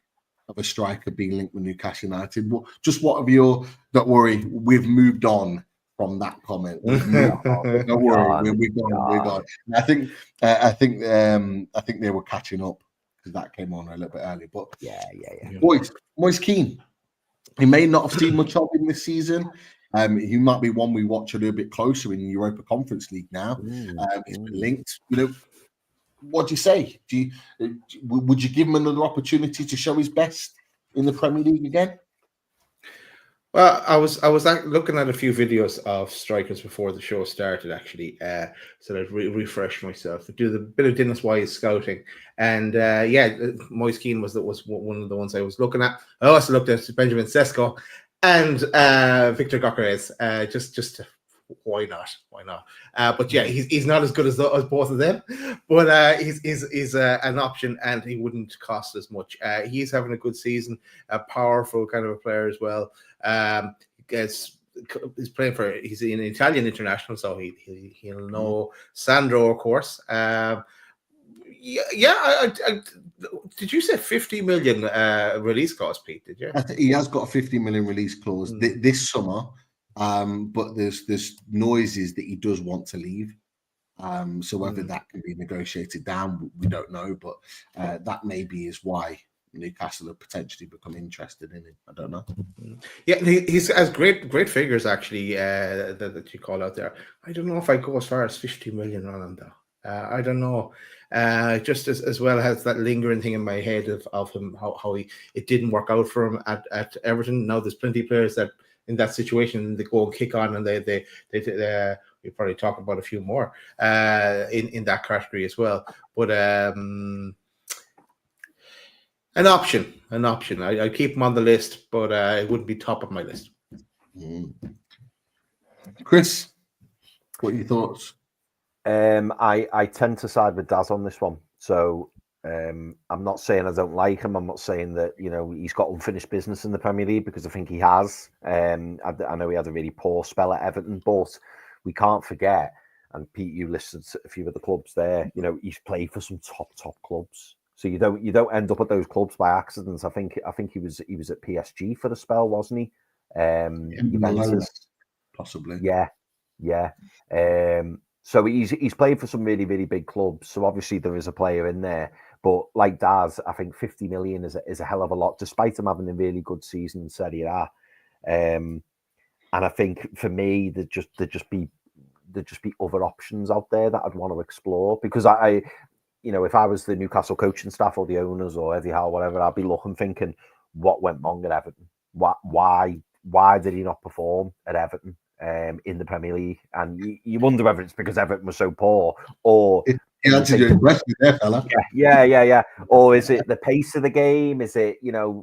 of a striker being linked with Newcastle United. Well, just what of your? Don't worry, we've moved on from that comment. Don't worry, we've gone. We're gone. I think they were catching up because that came on a little bit early. But Moise Kean. He may not have seen much of him this season. He might be one we watch a little bit closer in the Europa Conference League now. He's been linked. What do you say? Would you give him another opportunity to show his best in the Premier League again? Well, I was looking at a few videos of strikers before the show started, actually, so that refresh myself, do the bit of Dennis Wise scouting, and Moise Kean was one of the ones I was looking at. I also looked at Benjamin Sesko and Victor Gyökeres, just why not? But yeah, he's not as good as both of them, but he's an option, and he wouldn't cost as much. He's having a good season, a powerful kind of a player as well. He's playing for, he's an Italian international, so he'll know Sandro, of course. Did you say 50 million release clause, Pete? Did you? I think he has got a 50 million release clause this summer. But there's noises that he does want to leave. So whether that can be negotiated down, we don't know. But that maybe is why Newcastle have potentially become interested in him. I don't know. Yeah, he has great figures actually that you call out there. I don't know if I go as far as 50 million on him though. I don't know. Just as well as that lingering thing in my head of him, how it didn't work out for him at Everton. Now there's plenty of players that in that situation they go and kick on, and they we probably talk about a few more in that category as well. But an option. I keep him on the list, but it wouldn't be top of my list. Chris, what are your thoughts? I tend to side with Daz on this one. So I'm not saying I don't like him. I'm not saying that he's got unfinished business in the Premier League, because I think he has. I know he had a really poor spell at Everton, but we can't forget. And Pete, you listed a few of the clubs there. He's played for some top clubs. So you don't end up at those clubs by accident. I think he was at PSG for the spell, wasn't he? Possibly. Yeah. So he's played for some really, really big clubs. So obviously there is a player in there. But like Daz, I think 50 million is a hell of a lot, despite him having a really good season in Serie A. And I think for me, there'd just be there'd just be other options out there that I'd want to explore. Because I if I was the Newcastle coaching staff or the owners or Eddie Howe, whatever, I'd be looking, thinking, what went wrong at Everton? Why did he not perform at Everton in the Premier League? And you wonder whether it's because Everton was so poor, or you answered your question there, fella. Yeah. Or is it the pace of the game? Is it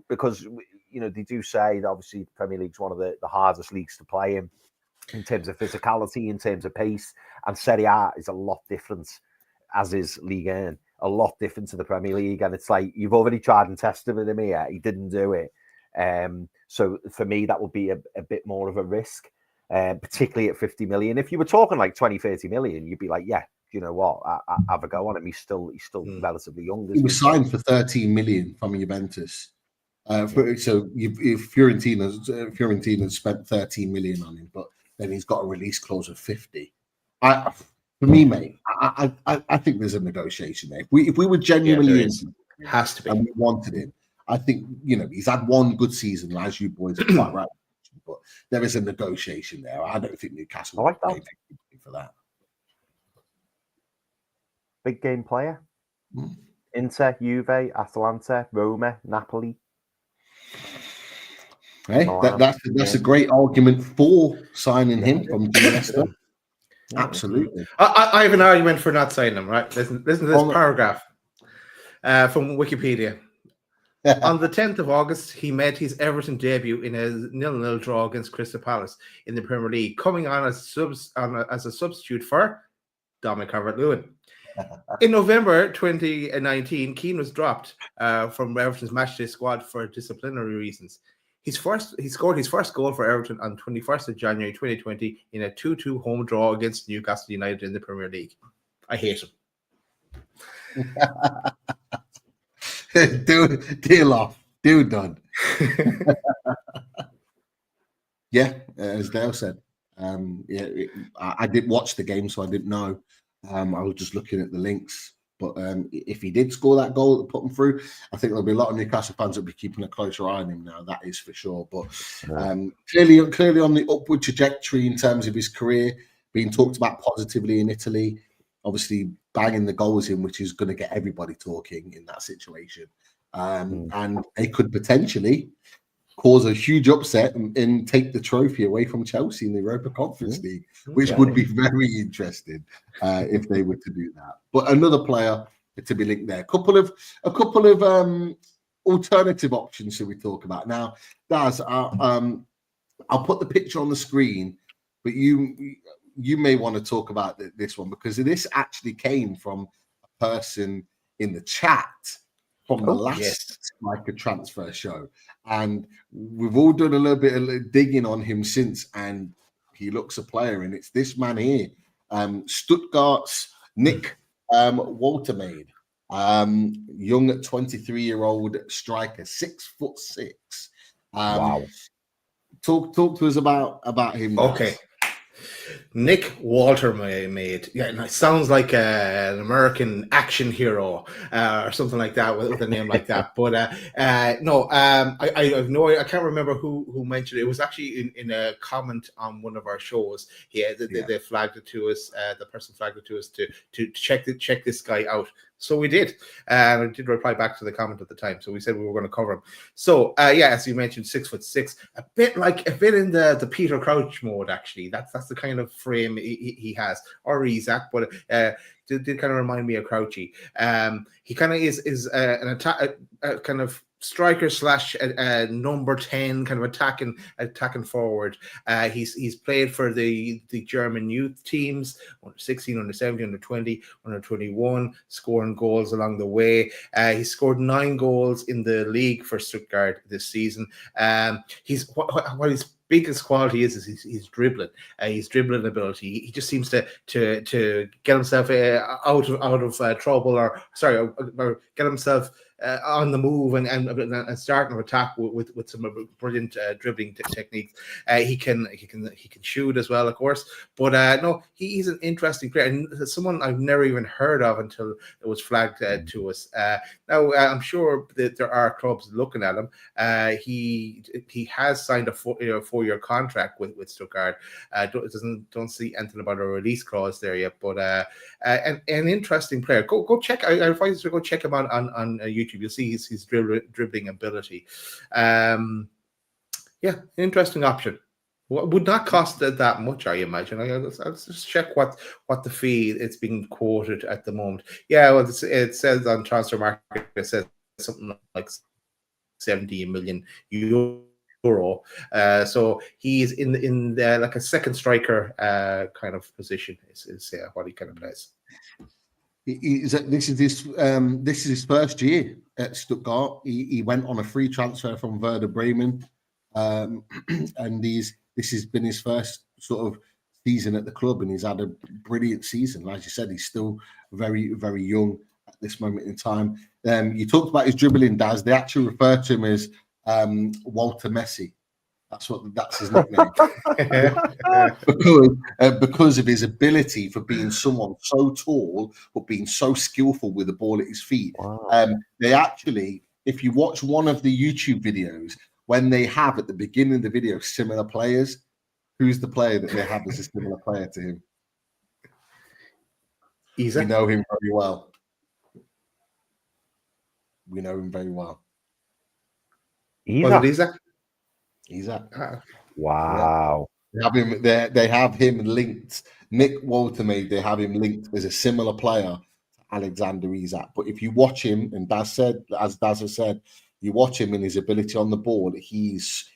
because they do say that obviously the Premier League's one of the hardest leagues to play in terms of physicality, in terms of pace, and Serie A is a lot different, as is Ligue 1, a lot different to the Premier League. And it's like, you've already tried and tested with him here. He didn't do it. So for me, that would be a bit more of a risk, particularly at 50 million. If you were talking like 20, 30 million, you'd be like, yeah, you know what, I have a go on him. He's still relatively young. He was signed for 13 million from Juventus. So if Fiorentina spent 13 million on him, but then he's got a release clause of 50. For me, mate, I think there's a negotiation there. If we were genuinely has to be, and we wanted him, I think he's had one good season, as you boys are quite right. But there is a negotiation there. I don't think Newcastle will pay for that. Big game player. Inter, Juve, Atalanta, Roma, Napoli. Hey, that's a great argument for signing him from Leicester. Absolutely. I have an argument for not signing him, right? Listen to this paragraph from Wikipedia. On the 10th of August, he made his Everton debut in a 0-0 draw against Crystal Palace in the Premier League, coming on as a substitute for Dominic Calvert-Lewin. In November 2019, Kean was dropped from Everton's matchday squad for disciplinary reasons. He scored his first goal for Everton on 21st of January 2020 in a 2-2 home draw against Newcastle United in the Premier League. I hate him. Deal off. Deal done. Yeah, as Dale said. I didn't watch the game, so I didn't know. I was just looking at the links. But if he did score that goal that put him through, I think there'll be a lot of Newcastle fans that'll be keeping a closer eye on him now. That is for sure. But clearly on the upward trajectory in terms of his career, being talked about positively in Italy. Obviously, banging the goals in, which is going to get everybody talking in that situation. And they could potentially cause a huge upset and take the trophy away from Chelsea in the Europa Conference League, which would be very interesting if they were to do that. But another player to be linked there. A couple of alternative options should we talk about now. Daz, I'll put the picture on the screen, but you may want to talk about this one because this actually came from a person in the chat from the last Striker transfer show. And we've all done a little bit of digging on him since, and he looks a player. And it's this man here, Stuttgart's Nick Woltemade, young 23-year-old striker, 6'6". Wow. Talk to us about him. Okay. Nick Woltemade. Yeah, it sounds like an American action hero or something like that with a name like that. But no, I have no idea. I can't remember who mentioned it. It was actually in a comment on one of our shows. They flagged it to us. The person flagged it to us to check this guy out. So we did. I did reply back to the comment at the time. So we said we were going to cover him. So as you mentioned, 6'6", a bit in the Peter Crouch mode. Actually, that's the kind of frame he has, or Isaac, but did kind of remind me of Crouchy. He kind of is an attack, kind of striker slash number 10, kind of attacking forward. He's played for the German youth teams, under 16, under 17, under 20, under 21, scoring goals along the way. He scored 9 goals in the league for Stuttgart this season. What his biggest quality is he's dribbling. His dribbling ability. He just seems to get himself out of trouble, or get himself on the move and starting to attack with some brilliant dribbling techniques. He can shoot as well, of course. But no, he's an interesting player, and someone I've never even heard of until it was flagged to us. Now I'm sure that there are clubs looking at him. He has signed a 4-year 4-year contract with Stuttgart. Don't see anything about a release clause there yet, but an interesting player. Go check. I advise you to go check him on YouTube. You'll see his dribbling ability. Interesting option. Would not cost that much, I imagine. I'll just check what the fee it's being quoted at the moment. Yeah, well, it says on Transfer Market, it says something like 70 million euro. So he's in the like a second striker kind of position. Is what he kind of plays. This is his first year at Stuttgart. He went on a free transfer from Werder Bremen, and this has been his first sort of season at the club, and he's had a brilliant season. Like you said, he's still very, very young at this moment in time. You talked about his dribbling, Daz. They actually refer to him as Walter Messi. That's his nickname. because of his ability for being someone so tall but being so skillful with the ball at his feet. Wow. They actually, if you watch one of the YouTube videos, when they have at the beginning of the video similar players, who's the player that they have as a similar player to him? We know him very well. We know him very well. Isak? Wow. Yeah. They have him linked. Nick Woltemade, they have him linked as a similar player to Alexander Isak. But if you watch him, and Daz has said, you watch him and his ability on the ball, his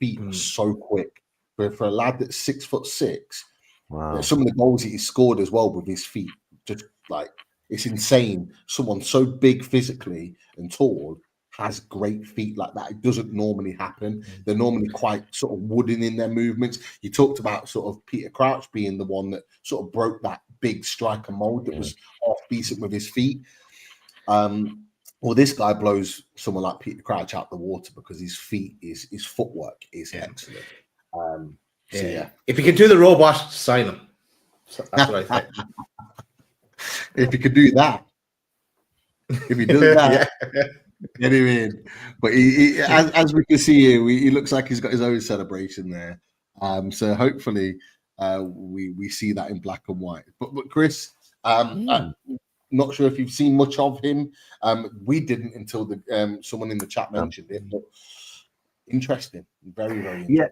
feet are so quick. For a lad that's 6'6", wow. Some of the goals that he scored as well with his feet, just like, it's insane. Someone so big physically and tall has great feet like that. It doesn't normally happen. They're normally quite sort of wooden in their movements. You talked about sort of Peter Crouch being the one that sort of broke that big striker mold that was half decent with his feet. Well, this guy blows someone like Peter Crouch out the water because his footwork is excellent. If you can do the robot, sign him. That's what I think. If you could do that, if he does that, get him in. But he as we can see here, he looks like he's got his own celebration there. So hopefully we see that in black and white. But Chris, I'm not sure if you've seen much of him. We didn't until someone in the chat mentioned it. But interesting, very, very interesting. Yeah.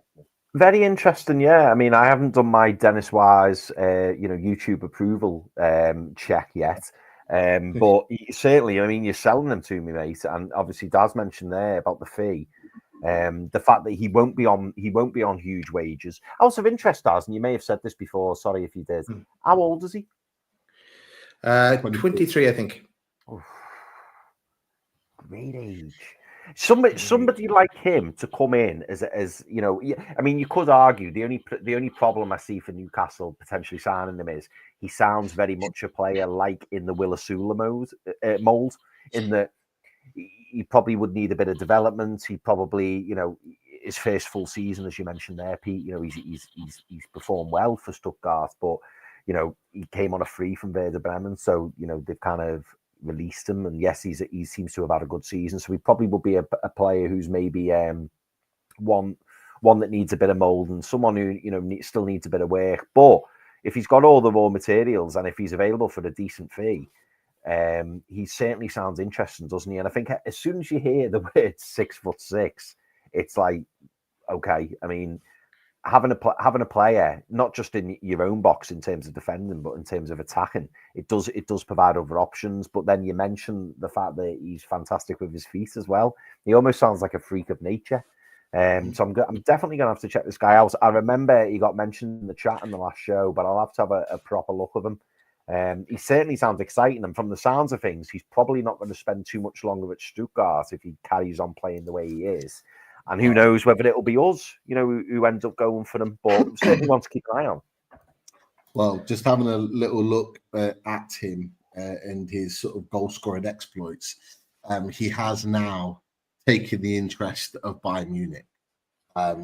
Very interesting, yeah. I mean, I haven't done my Dennis Wise, YouTube approval check yet, but certainly, I mean, you're selling them to me, mate. And obviously, Daz mentioned there about the fee, the fact that he won't be on huge wages. Also of interest, Daz, and you may have said this before. Sorry if you did. How old is he? 23, I think. Oh, great age. Somebody like him to come in as you know, I mean, you could argue the only problem I see for Newcastle potentially signing him is he sounds very much a player like in the Willa Sula mold, in that he probably would need a bit of development. He probably, his first full season, as you mentioned there, Pete, he's performed well for Stuttgart, but he came on a free from Werder Bremen, so they've kind of released him, and yes, he seems to have had a good season, so he probably will be a player who's maybe one that needs a bit of mold and someone who still needs a bit of work. But if he's got all the raw materials and if he's available for a decent fee, he certainly sounds interesting, doesn't he? And I think as soon as you hear the word 6'6", it's like, okay, I mean, having a player not just in your own box in terms of defending, but in terms of attacking, it does provide other options. But then you mentioned the fact that he's fantastic with his feet as well. He almost sounds like a freak of nature. So I'm definitely going to have to check this guy out. I remember he got mentioned in the chat in the last show, but I'll have to have a proper look of him. He certainly sounds exciting, and from the sounds of things, he's probably not going to spend too much longer at Stuttgart if he carries on playing the way he is. And who knows whether it'll be us, who ends up going for them. But we certainly want to keep an eye on. Well, just having a little look at him and his sort of goal scoring exploits, he has now taken the interest of Bayern Munich.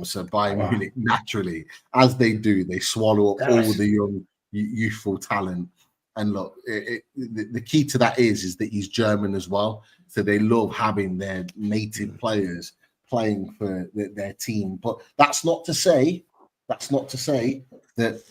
So Bayern Munich, naturally, as they do, they swallow up all the young, youthful talent. And look, the key to that is that he's German as well. So they love having their native players playing for their team. But that's not to say that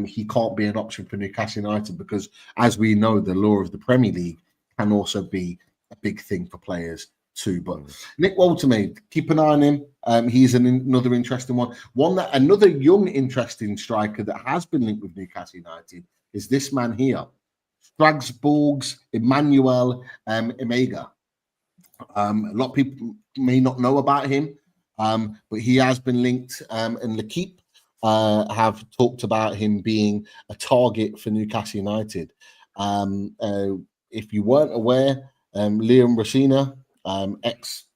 he can't be an option for Newcastle United, because, as we know, the law of the Premier League can also be a big thing for players too. But Nick Woltemade, keep an eye on him. He's another interesting one. Another young, interesting striker that has been linked with Newcastle United is this man here, Strasbourg's Emmanuel Emegha. A lot of people may not know about him, but he has been linked, and L'Equipe have talked about him being a target for Newcastle United. If you weren't aware, Liam Rosina, ex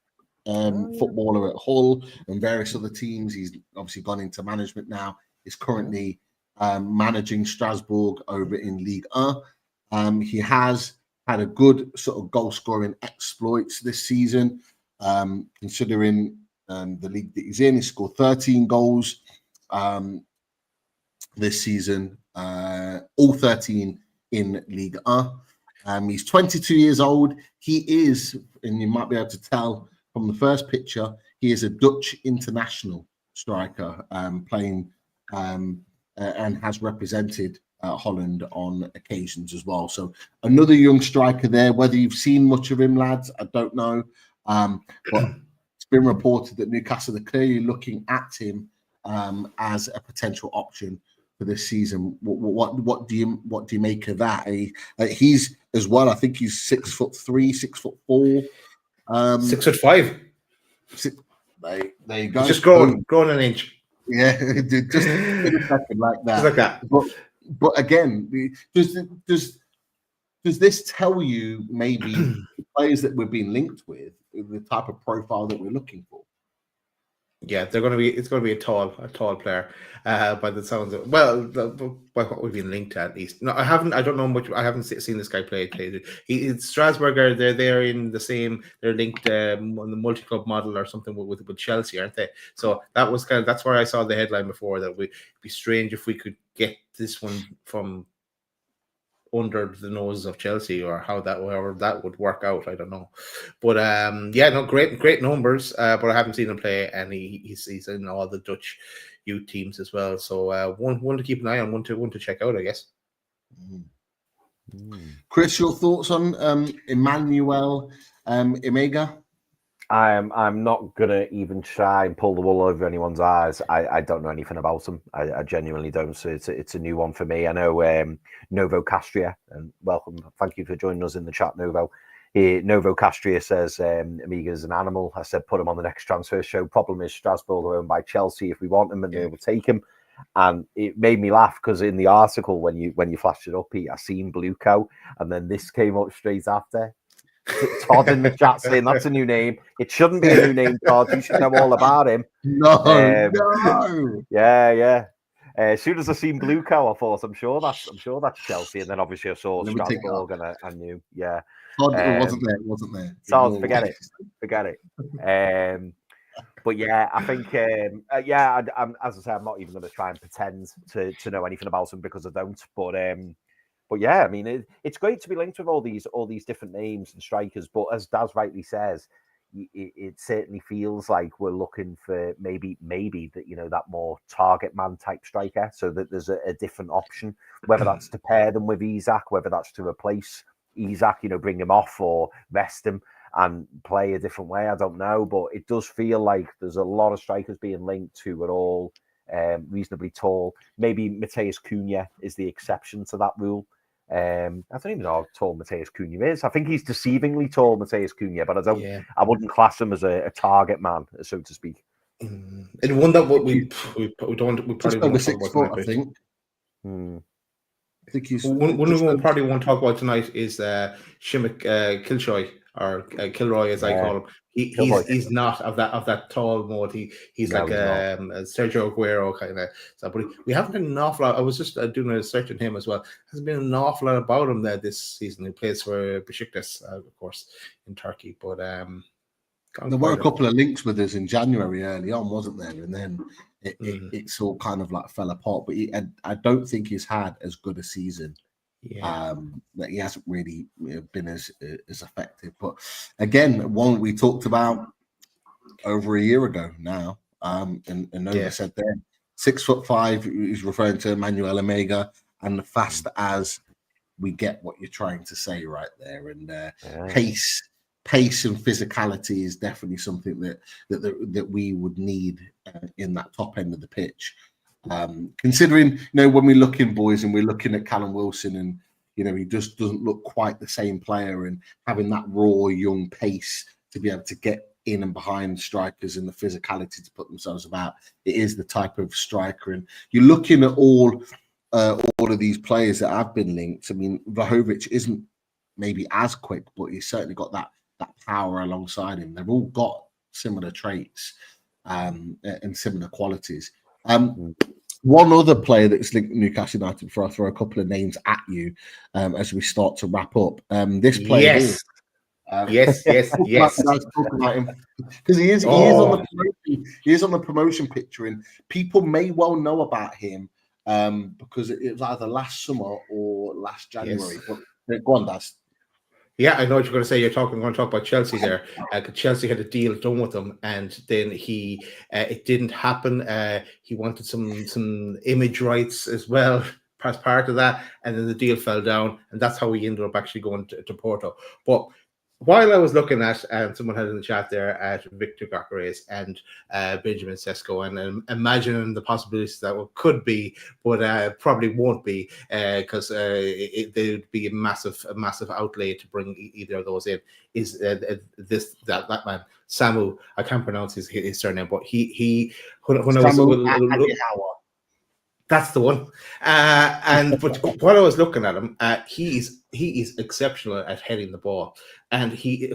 footballer at Hull and various other teams, he's obviously gone into management now, is currently managing Strasbourg over in Ligue 1. He has had a good sort of goal scoring exploits this season, considering the league that he's in. He scored 13 goals this season, all 13 in Ligue 1. He's 22 years old. He is, and you might be able to tell from the first picture, he is a Dutch international striker, playing and has represented Holland on occasions as well. So another young striker there. Whether you've seen much of him, lads, I don't know. But it's been reported that Newcastle are clearly looking at him as a potential option for this season. What do you make of that? He's as well. I think he's 6'3", 6'4", 6'5". There you go. Just growing an inch. Yeah, just in a second like that. Just like that. But again, does this tell you maybe the players that we're being linked with, the type of profile that we're looking for? Yeah, it's going to be a tall player. By the sounds of, well, by what we've been linked to, at least. No, I don't know much. I haven't seen this guy play. It's Strasbourg. They're in the same. They're linked on the multi-club model or something with Chelsea, aren't they? So that's where I saw the headline before, that it'd be strange if we could get this one from under the nose of Chelsea, or however that would work out. I don't know, but great numbers. But I haven't seen him play, and he's in all the Dutch youth teams as well. So one to keep an eye on, one to check out, I guess. Chris, your thoughts on Emmanuel Emegha? I'm not gonna even try and pull the wool over anyone's eyes. I don't know anything about him. I genuinely don't. So it's a new one for me. I know Novo Castria, and welcome. Thank you for joining us in the chat, Novo. Novo Castria says Emegha's an animal. I said put him on the next transfer show. Problem is Strasbourg are owned by Chelsea. If we want him, and they will take him. And it made me laugh because in the article when you flashed it up, I seen Blue Cow, and then this came up straight after. Todd in the chat saying that's a new name. It shouldn't be a new name, Todd. You should know all about him. No. Yeah. As soon as I seen Blue Cow, I thought, I'm sure that's Chelsea. And then obviously I saw Strasbourg, and I knew, yeah. Todd, it wasn't there. Todd, forget it. But yeah, I think, I'm, as I say, I'm not even going to try and pretend to know anything about him, because I don't. But yeah, I mean, it's great to be linked with all these different names and strikers. But as Daz rightly says, it certainly feels like we're looking for maybe that, that more target man type striker, so that there's a different option, whether that's to pair them with Isak, whether that's to replace Isak, bring him off or rest him and play a different way. I don't know, but it does feel like there's a lot of strikers being linked who are all reasonably tall. Maybe Matheus Cunha is the exception to that rule. I don't even know how tall Matheus Cunha is. I think he's deceivingly tall, Matheus Cunha, but I wouldn't class him as a target man, so to speak. And one that we probably over 6 foot, I think. I think he's one we probably won't talk about tonight is Shimmick Kilshoy, or Kilroy as I call him. He's not of that tall mode. He's like a Sergio Aguero kind of. So, but we haven't been an awful lot. I was just doing a search on him as well. Hasn't been an awful lot about him there this season. He plays for Besiktas, of course, in Turkey. But there were a couple of links with us in January early on, wasn't there? And then it's all kind of like fell apart. But I don't think he's had as good a season. That he hasn't really been as effective. But again, one we talked about, over a year ago now. And Nova said then 6'5", he's referring to Emmanuel Emegha, and fast as we get what you're trying to say right there. And pace and physicality is definitely something that we would need in that top end of the pitch. Considering, when we're looking, boys, and we're looking at Callum Wilson, and he just doesn't look quite the same player, and having that raw young pace to be able to get in and behind strikers and the physicality to put themselves about, it is the type of striker. And you're looking at all of these players that have been linked. I mean, Vlahovic isn't maybe as quick, but he's certainly got that power alongside him. They've all got similar traits and similar qualities. One other player that's linked to Newcastle United, before I throw a couple of names at you as we start to wrap up. This player, yes. Talking about him because he is on the promotion picture, and people may well know about him because it was either last summer or last January. Yes. But go on, Daz. Yeah, I know what you're going to say. You're going to talk about Chelsea there. Chelsea had a deal done with him, and then it didn't happen. He wanted some image rights as well as part of that, and then the deal fell down, and that's how he ended up actually going to Porto. But while I was looking at, someone had in the chat there at Victor Gyökeres and Benjamin Sesko, and imagining the possibilities that could be, but probably won't be, because they would be a massive outlay to bring either of those in. Is that man Samu? I can't pronounce his surname, but when I was. That's the one. But while I was looking at him, he is exceptional at heading the ball, and he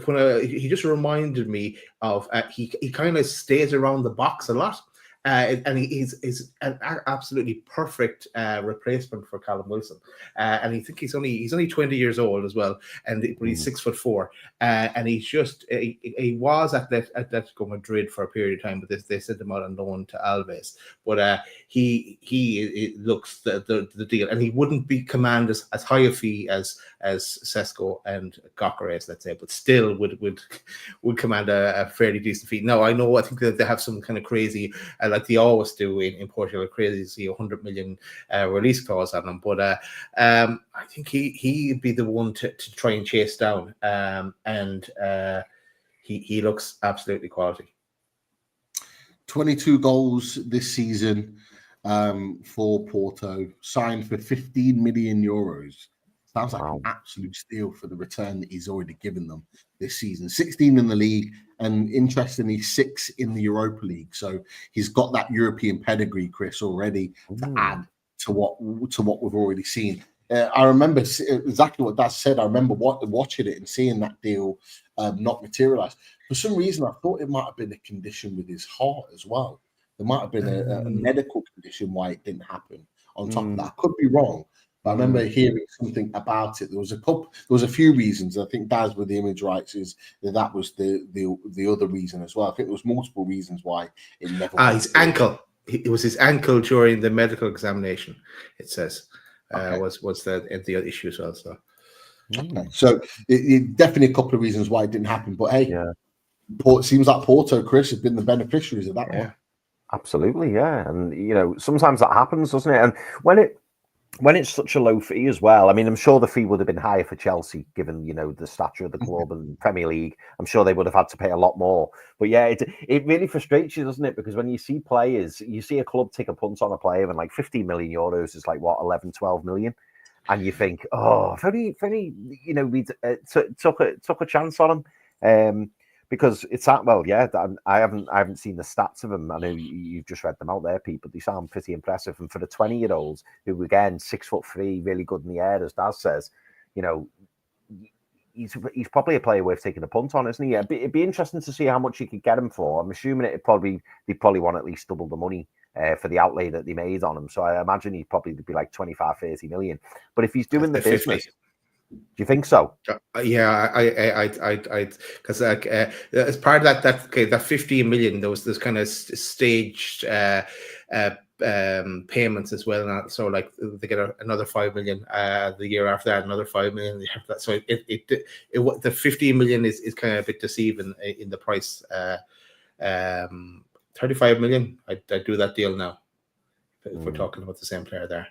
just reminded me of he kind of stays around the box a lot. And he's an absolutely perfect replacement for Callum Wilson. And I think he's only 20 years old as well, and he's 6'4", and he's just he was at Atletico Madrid for a period of time, but they sent him out on loan to Alves. But he looks the deal, and he wouldn't be command as high a fee as Sesko and Gyökeres, let's say, but still would command a fairly decent fee. Now I think that they have some kind of crazy. Like they always do in Portugal, crazy 100 million release clause on him. But I think he'd be the one to try and chase down. And he looks absolutely quality. 22 goals this season for Porto, signed for 15 million euros. Sounds like an absolute steal for the return that he's already given them this season. 16 in the league, and interestingly, 6 in the Europa League. So he's got that European pedigree, Chris, already to add to what we've already seen. I remember exactly what Daz said. I remember watching it and seeing that deal not materialize. For some reason, I thought it might have been a condition with his heart as well. There might have been a medical condition why it didn't happen. On top of that, I could be wrong. But I remember hearing something about it. There was a few reasons. I think Daz with the image rights that was the other reason as well. I think there was multiple reasons why it never. His ankle. It was his ankle during the medical examination. It says was the issue as well. So, so it definitely a couple of reasons why it didn't happen. But hey, seems like Porto, Chris, have been the beneficiaries of that one. Absolutely, yeah. And sometimes that happens, doesn't it? And when it's such a low fee as well, I mean, I'm sure the fee would have been higher for Chelsea, given, the stature of the club and Premier League. I'm sure they would have had to pay a lot more. But yeah, it really frustrates you, doesn't it? Because when you see players, you see a club take a punt on a player and like 15 million euros is like, what, 11, 12 million? And you think, if only we took a chance on him. Because it's that I haven't seen the stats of them. I know you've just read them out there, Pete, but they sound pretty impressive. And for the 20-year-olds who, again, 6'3", really good in the air, as Daz says, he's probably a player worth taking a punt on, isn't he? It'd be interesting to see how much you could get him for. I'm assuming they'd probably want at least double the money for the outlay that they made on him. So I imagine he'd probably be like 25, 30 million. But if he's doing the business. 50. Do you think so? Yeah, I because as part of that 15 million, there's kind of staged payments as well. And so like they get another 5 million the year after that, another 5 million. So the 15 million is kind of a bit deceiving in the price $35 million. I'd do that deal now. If we're talking about the same player there.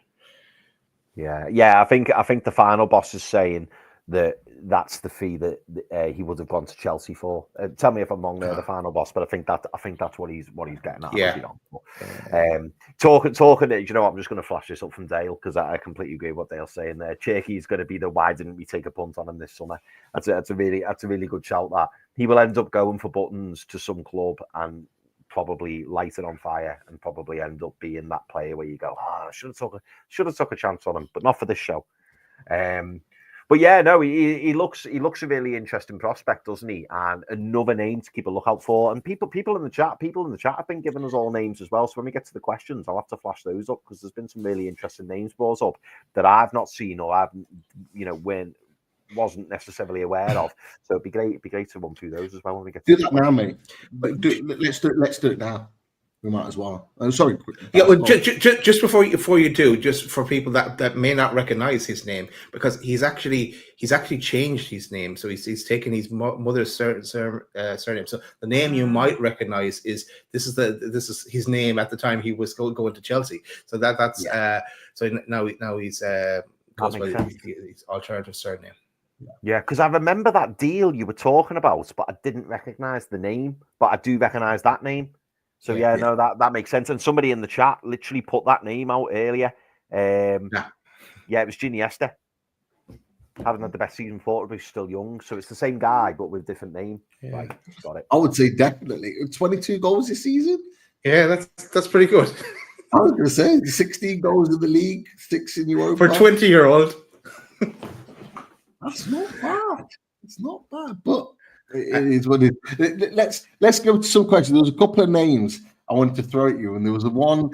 Yeah. I think the final boss is saying that's the fee that he would have gone to Chelsea for. Tell me if I'm wrong there, the final boss, but I think that's what he's getting at. Yeah. Talking. Do you know what? I'm just going to flash this up from Dale because I completely agree with what Dale's saying there. Cherky is going to be the why didn't we take a punt on him this summer? That's a really good shout. That he will end up going for buttons to some club and probably light it on fire and probably end up being that player where you go, I should have took a chance on him, but not for this show. But yeah, no, he looks a really interesting prospect, doesn't he? And another name to keep a lookout for. And people in the chat have been giving us all names as well. So when we get to the questions, I'll have to flash those up because there's been some really interesting names brought up that I've not seen or I've wasn't necessarily aware of. So it'd be great to run through those as well when we get to that now, mate. But let's do it now. We might as well. I'm sorry. Yeah, well, just before you do, just for people that may not recognize his name, because he's actually changed his name. So he's taken his mother's surname. So the name you might recognize is this is his name at the time he was going to Chelsea. So that's so now he's goes by his alternative surname. Yeah, because I remember that deal you were talking about, but I didn't recognize the name, but I do recognize that name. So no, that makes sense. And somebody in the chat literally put that name out earlier. It was Iniesta. Haven't had the best season for it, but he's still young. So it's the same guy, but with different name. Yeah. Right, got it. I would say definitely 22 goals this season. Yeah, that's pretty good. I was going to say 16 goals in the league, 6 in Europa. For a 20-year-old. That's not bad. It's not bad, but it is what it is. Let's go to some questions. There was a couple of names I wanted to throw at you, and there was one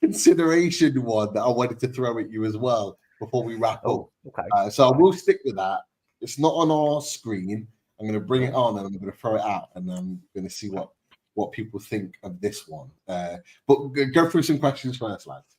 consideration one that I wanted to throw at you as well before we wrap up. Okay. So I will stick with that. It's not on our screen. I'm going to bring it on and I'm going to throw it out, and I'm going to see what people think of this one. But go through some questions first, lads.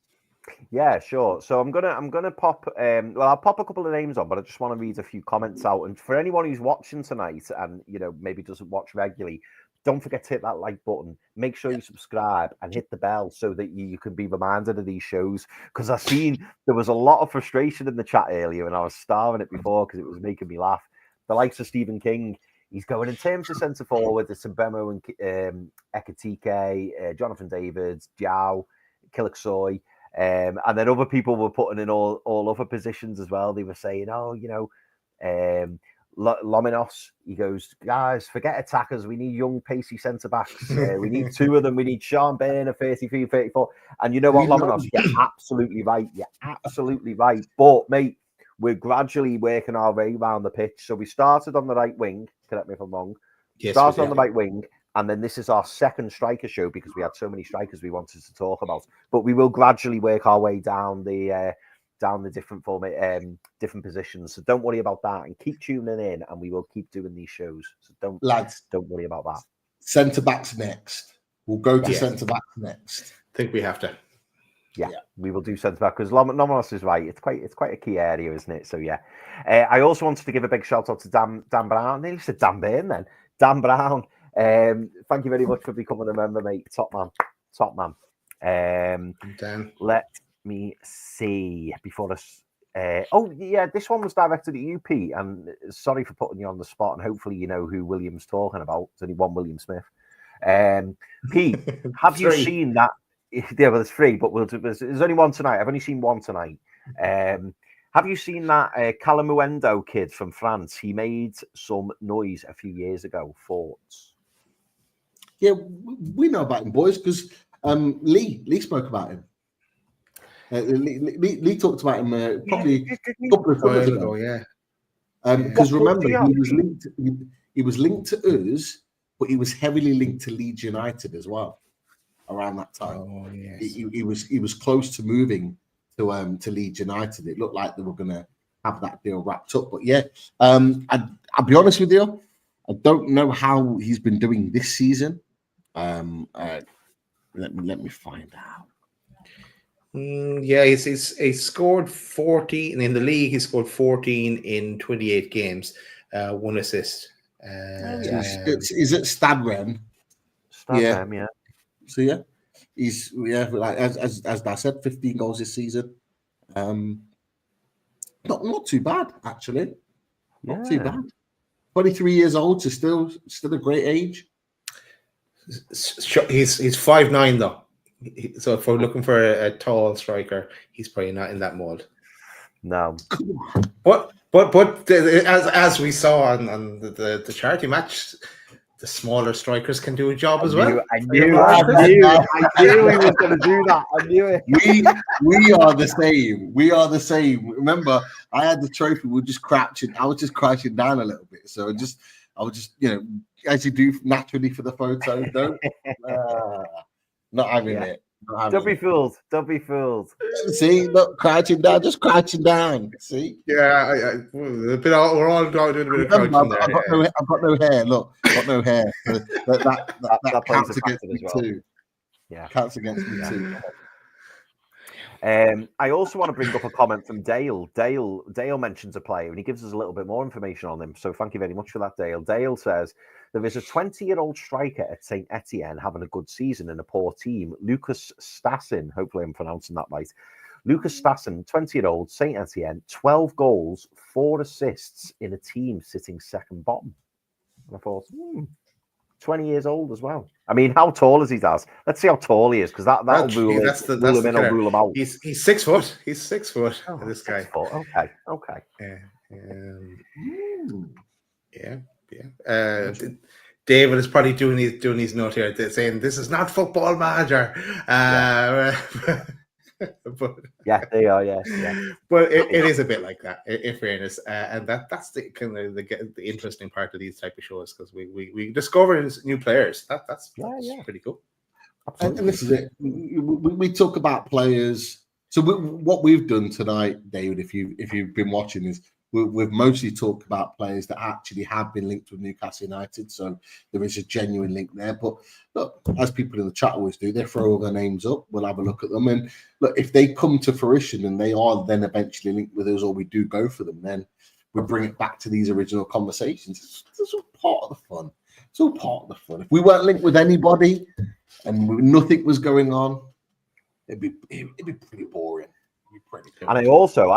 Yeah, sure. So I'm gonna pop. I'll pop a couple of names on, but I just want to read a few comments out. And for anyone who's watching tonight and maybe doesn't watch regularly, don't forget to hit that like button. Make sure you subscribe and hit the bell so that you can be reminded of these shows. Because I've seen there was a lot of frustration in the chat earlier, and I was starving it before because it was making me laugh. The likes of Stephen King. He's going in terms of centre forward. It's Mbemo and Ekitike, Jonathan Davids, Diao, Killicksoy. And then other people were putting in all other positions as well. They were saying, Lominos, he goes, guys, forget attackers. We need young, pacey centre-backs. We need 2 of them. We need Sean Byrne at 33, 34. And you know what, Lominos, you're absolutely right. You're absolutely right. But, mate, we're gradually working our way around the pitch. So we started on the right wing. Correct me if I'm wrong. Yes, started on the right wing. And then this is our second striker show because we had so many strikers we wanted to talk about. But we will gradually work our way down the different positions. So don't worry about that, and keep tuning in, and we will keep doing these shows. So don't worry about that. Centre backs next. We'll go to centre backs next. I think we have to. Yeah, we will do centre back because Lominos is right. It's quite a key area, isn't it? So yeah. I also wanted to give a big shout out to Dan Brown. I nearly said Dan Byrne then. Dan Brown. Thank you very much for becoming a member, mate. Top man. Let me see before this. This one was directed at you, Pete. And sorry for putting you on the spot. And hopefully you know who William's talking about. There's only one William Smith. Pete, have you seen that? Yeah, well, it's free, but there's only one tonight. I've only seen one tonight. Have you seen that Calamuendo kid from France? He made some noise a few years ago. Thoughts? Yeah, we know about him, boys, because Lee spoke about him. Lee talked about him probably a couple of times ago. Yeah. Because remember, he was linked to us, but he was heavily linked to Leeds United as well around that time. Oh, yes. He was close to moving to Leeds United. It looked like they were going to have that deal wrapped up. But yeah, I'll be honest with you, I don't know how he's been doing this season. Let me find out. He's scored 14 in the league. He scored 14 in 28 games, 1 assist. Is it Stadren? Stadren, yeah. So yeah, he's like as I said, 15 goals this season. Not too bad actually. Not too bad. 23 years old, so still a great age. He's 5'9" though. So if we're looking for a tall striker, he's probably not in that mold. No. But as we saw on the charity match, the smaller strikers can do a job as well. I knew he was going to do that. I knew it. We are the same. We are the same. Remember, I had the trophy. We're just crouching. I was just crouching down a little bit. So I was just, as you do naturally for the photo. Don't not having it. Don't be fooled. Don't be fooled. See, look, crouching down, just crouching down. See? Yeah, we're all doing a bit of crouching there. I've got no hair. Look, I've got no hair. So that counts against me too. Yeah, counts against me too. I also want to bring up a comment from Dale. Dale mentions a player and he gives us a little bit more information on him. So thank you very much for that, Dale. Dale says there is a 20-year-old striker at St. Etienne having a good season in a poor team. Lucas Stassin, hopefully I'm pronouncing that right. Lucas Stassin, 20-year-old, St. Etienne, 12 goals, 4 assists in a team sitting second bottom. And I thought, 20 years old as well. I mean, how tall is he, Daz? Let's see how tall he is, because that'll rule him in or rule him out. He's 6 foot. He's 6 foot. This guy. 6 foot. Okay. David is probably doing his note here, saying this is not Football Manager. But yeah, they are. Yeah. But it is a bit like that, in fairness, and that's the kind of the interesting part of these type of shows, because we discover new players. That's pretty cool. And this is it. We talk about players. So what we've done tonight, David, if you've been watching, is we've mostly talked about players that actually have been linked with Newcastle United. So there is a genuine link there. But look, as people in the chat always do, they throw all their names up. We'll have a look at them. And look, if they come to fruition and they are then eventually linked with us, or we do go for them, then we bring it back to these original conversations. It's all part of the fun. It's all part of the fun. If we weren't linked with anybody and nothing was going on, it'd be pretty boring. And I also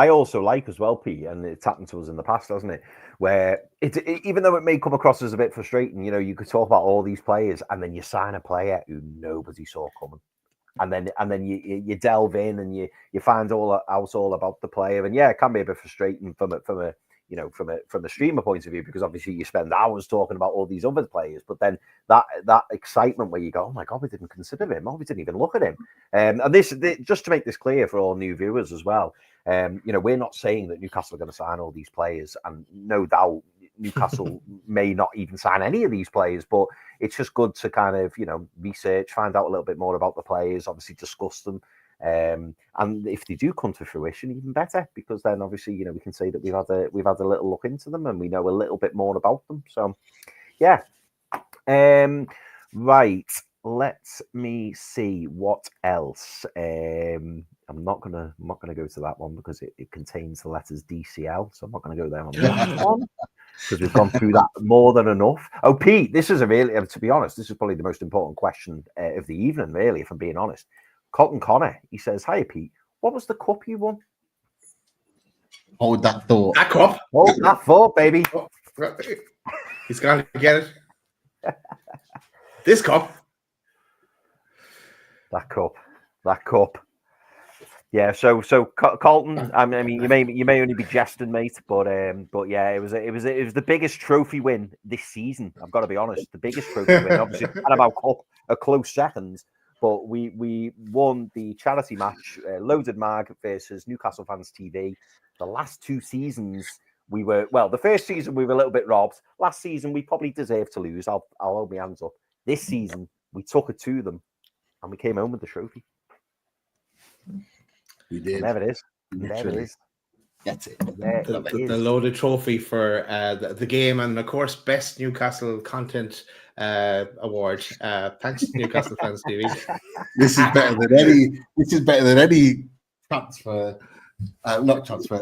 like as well, Pete, and it's happened to us in the past, hasn't it? Where even though it may come across as a bit frustrating, you could talk about all these players, and then you sign a player who nobody saw coming, and then you delve in and you find out all about the player, and it can be a bit frustrating from a streamer point of view, because obviously you spend hours talking about all these other players, but then that excitement where you go, oh my God, we didn't consider him, or we didn't even look at him. And this, just to make this clear for all new viewers as well, we're not saying that Newcastle are going to sign all these players, and no doubt Newcastle may not even sign any of these players, but it's just good to kind of, research, find out a little bit more about the players, obviously discuss them. And if they do come to fruition, even better, because then obviously we can say that we've had a little look into them and we know a little bit more about them. So yeah, right. Let me see what else. I'm not gonna go to that one because it contains the letters DCL, so I'm not gonna go there on this one, because we've gone through that more than enough. Oh, Pete, this is to be honest, this is probably the most important question of the evening, really, if I'm being honest. Colton Connor, he says, "Hi, Pete. What was the cup you won?" Hold that thought. That cup. Hold that thought, baby. He's going to get it. This cup. That cup. Yeah. So Colton. I mean, you may only be jesting, mate, but yeah, it was the biggest trophy win this season. I've got to be honest, the biggest trophy win. Obviously, had about a close second. But we won the charity match, Loaded Mag versus Newcastle Fans TV. The last 2 seasons, the first season we were a little bit robbed. Last season, we probably deserved to lose. I'll hold my hands up. This season, we took it to them, and we came home with the trophy. We did. And there it is. There it is. That's it. The loaded trophy for the game, and of course, best Newcastle content award. Thanks, Newcastle Fans TV. This is better than any transfer, not transfer,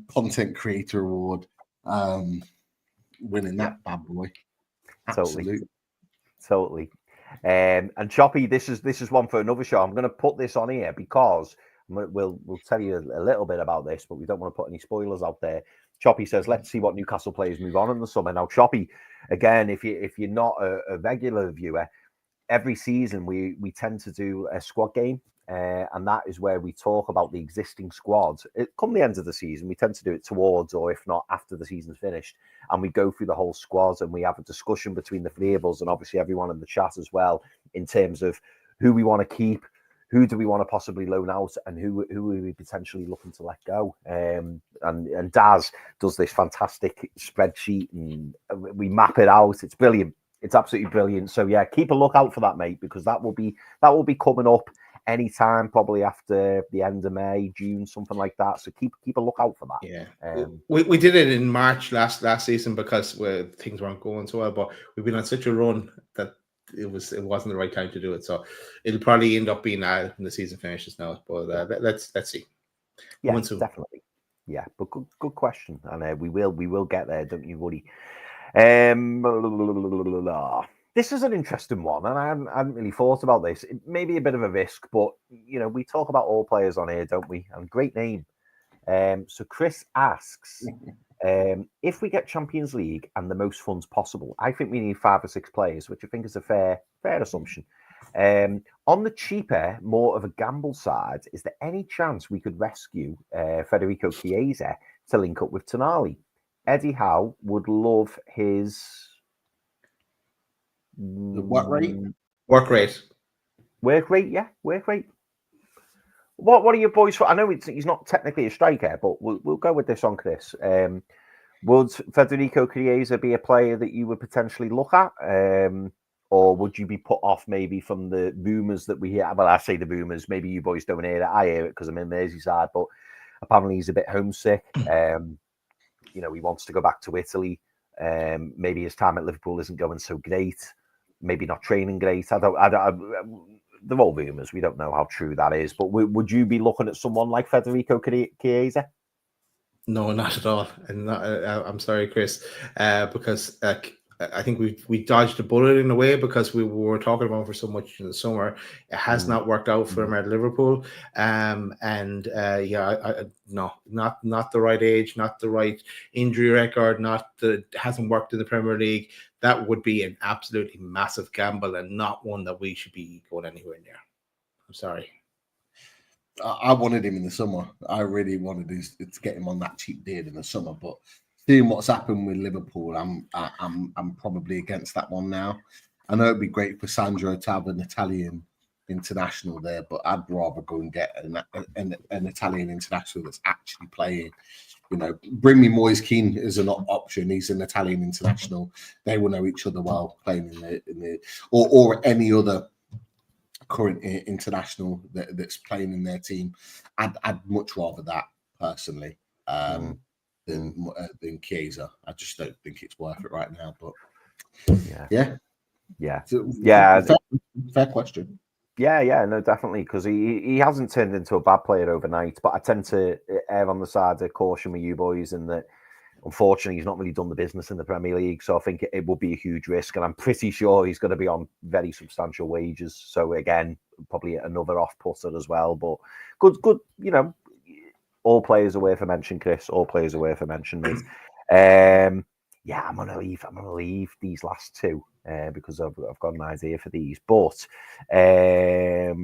content creator award. winning that bad boy. Totally. And Choppy, this is one for another show. I'm going to put this on here because we'll tell you a little bit about this, but we don't want to put any spoilers out there. Choppy says, let's see what Newcastle players move on in the summer. Now, Choppy, again, if you're not a regular viewer, every season we tend to do a squad game, and that is where we talk about the existing squads. Come the end of the season, we tend to do it towards, or if not after the season's finished, and we go through the whole squads and we have a discussion between the three of us and obviously everyone in the chat as well in terms of who we want to keep, who do we want to possibly loan out, and who are we potentially looking to let go. And Daz does this fantastic spreadsheet, and we map it out. It's brilliant. It's absolutely brilliant. So yeah, keep a lookout for that, mate, because that will be coming up anytime, probably after the end of May, June, something like that. So keep a lookout for that. Yeah, we did it in March last season because things weren't going so well, but we've been on such a run that it wasn't the right time to do it. So it'll probably end up being when the season finishes now. But let's see. Yeah, definitely. Yeah, but good question, and we will get there. Don't you worry. This is an interesting one, and I hadn't really thought about this. It may be a bit of a risk, but we talk about all players on here, don't we? And great name. So Chris asks, if we get Champions League and the most funds possible, I think we need 5 or 6 players, which I think is a fair assumption. On the cheaper, more of a gamble side, is there any chance we could rescue Federico Chiesa to link up with Tonali? Eddie Howe would love his what rate? Work rate. Yeah, work rate. What are your boys for? I know he's not technically a striker, but we'll go with this on Chris. Would Federico Chiesa be a player that you would potentially look at? Or would you be put off maybe from the rumours that we hear? Well, I say the rumours, maybe you boys don't hear it. I hear it because I'm in Merseyside, but apparently he's a bit homesick. He wants to go back to Italy. Maybe his time at Liverpool isn't going so great. Maybe not training great. They're all rumours. We don't know how true that is. But would you be looking at someone like Federico Chiesa? No, not at all. And I'm sorry, Chris, because I think we dodged a bullet in a way because we were talking about him for so much in the summer. It has not worked out for him at Liverpool. No, not the right age, not the right injury record, hasn't worked in the Premier League. That would be an absolutely massive gamble and not one that we should be going anywhere near. I'm sorry. I wanted him in the summer. I really wanted to get him on that cheap deal in the summer, but seeing what's happened with Liverpool, I'm probably against that one now. I know it'd be great for Sandro to have an Italian international there, but I'd rather go and get an Italian international that's actually playing. Bring me Moise Kean as an option. He's an Italian international. They will know each other well playing in the or any other current international that's playing in their team. I'd much rather that personally. Than Chiesa. I just don't think it's worth it right now. But yeah. Fair question. Yeah, no, definitely, because he hasn't turned into a bad player overnight. But I tend to err on the side of caution with you boys in that, unfortunately, he's not really done the business in the Premier League. So I think it will be a huge risk, and I'm pretty sure he's going to be on very substantial wages. So again, probably another off-putter as well. But good. All players are worth a mention, Chris. All players are worth a mention, mate. I'm gonna leave these last two because I've got an idea for these. But Gary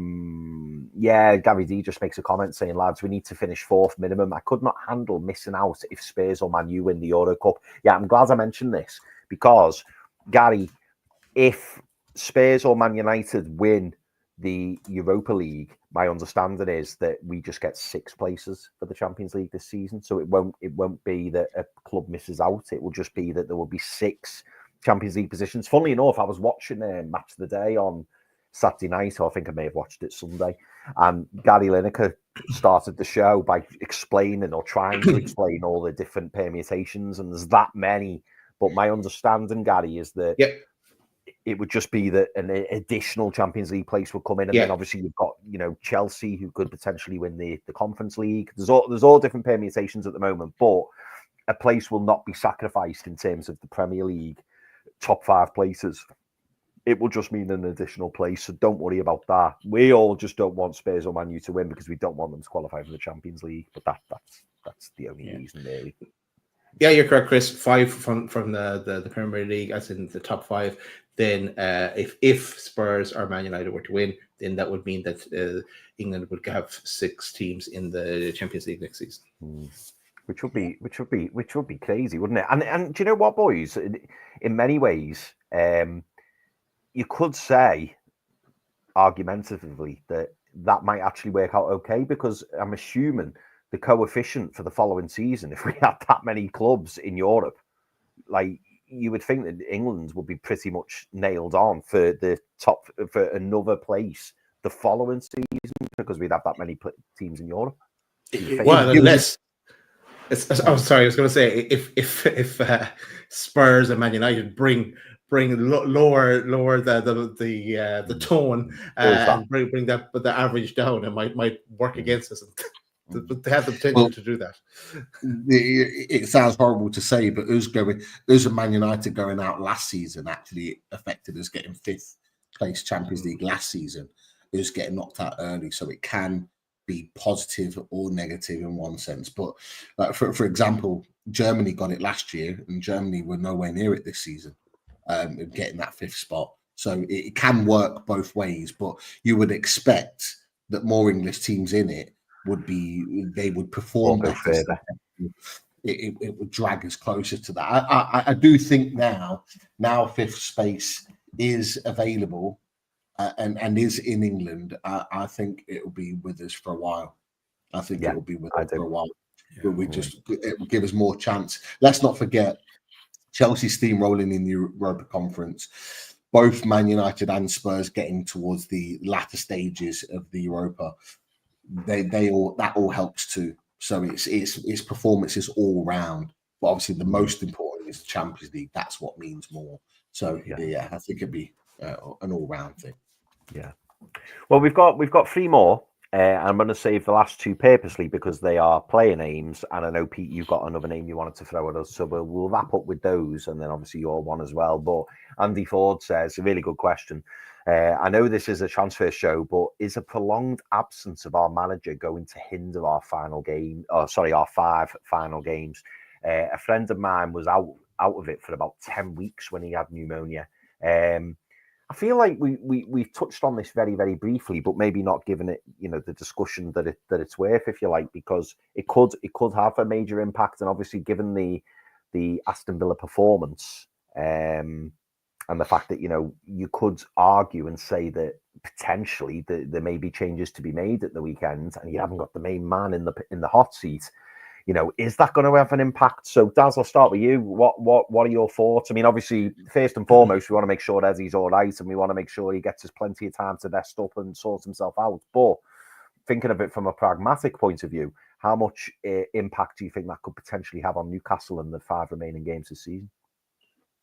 D just makes a comment saying, lads, we need to finish 4th minimum. I could not handle missing out if Spurs or Man U win the Euro Cup. Yeah, I'm glad I mentioned this because, Gary, if Spurs or Man United win the Europa League, my understanding is that we just get 6 places for the Champions League this season. So it won't be that a club misses out. It will just be that there will be 6 Champions League positions. Funnily enough, I was watching Match of the Day on Saturday night, or I think I may have watched it Sunday, and Gary Lineker started the show by explaining or trying to explain all the different permutations, and there's that many. But my understanding, Gary, is that it would just be that an additional Champions League place would come in, and then obviously you've got Chelsea who could potentially win the Conference League. There's all different permutations at the moment, but a place will not be sacrificed in terms of the Premier League top 5 places. It will just mean an additional place, so don't worry about that. We all just don't want Spurs or Man U to win because we don't want them to qualify for the Champions League. But that's the only reason, really. Yeah, you're correct, Chris. 5 from the Premier League, as in the top 5. Then, if Spurs or Man United were to win, then that would mean that England would have 6 teams in the Champions League next season. Which would be crazy, wouldn't it? And do you know what, boys? In many ways, you could say, argumentatively, that might actually work out okay, because I'm assuming the coefficient for the following season, if we had that many clubs in Europe, like, you would think that England would be pretty much nailed on for the top, for another place the following season, because we'd have that many teams in Europe. Well, unless... I'm sorry, I was going to say, if Spurs and Man United lower the tone and bring the average down, it might work against us. They have the potential to do that. It sounds horrible to say, but us and Man United going out last season actually affected us getting 5th place Champions League last season. Us getting knocked out early, so it can be positive or negative in one sense. But for example, Germany got it last year, and Germany were nowhere near it this season, getting that 5th spot. So it can work both ways, but you would expect that more English teams in it would perform better. It would drag us closer to that. I do think now 5th space is available and is in England. I think it will be with us for a while. I think it will be with us for a while. But it will give us more chance. Let's not forget Chelsea steamrolling in the Europa Conference. Both Man United and Spurs getting towards the latter stages of the Europa. That all helps too. So it's performances all round. But obviously the most important is the Champions League. That's what means more. So I think it'd be an all round thing. Yeah. Well, we've got 3 more. I'm going to save the last 2 purposely because they are player names, and I know, Pete, you've got another name you wanted to throw at us, so we'll wrap up with those, and then obviously your one as well. But Andy Ford says, a really good question. I know this is a transfer show, but is a prolonged absence of our manager going to hinder our final game? Our 5 final games. A friend of mine was out of it for about 10 weeks when he had pneumonia. I feel like we've touched on this very, very briefly, but maybe not given it, the discussion that it's worth, if you like, because it could have a major impact, and obviously given the Aston Villa performance, and the fact that you could argue and say that potentially there may be changes to be made at the weekend, and you haven't got the main man in the hot seat. Is that going to have an impact? So, Daz, I'll start with you. What are your thoughts? I mean, obviously, first and foremost, we want to make sure Eddie's all right, and we want to make sure he gets us plenty of time to rest up and sort himself out. But thinking of it from a pragmatic point of view, how much impact do you think that could potentially have on Newcastle in the 5 remaining games this season?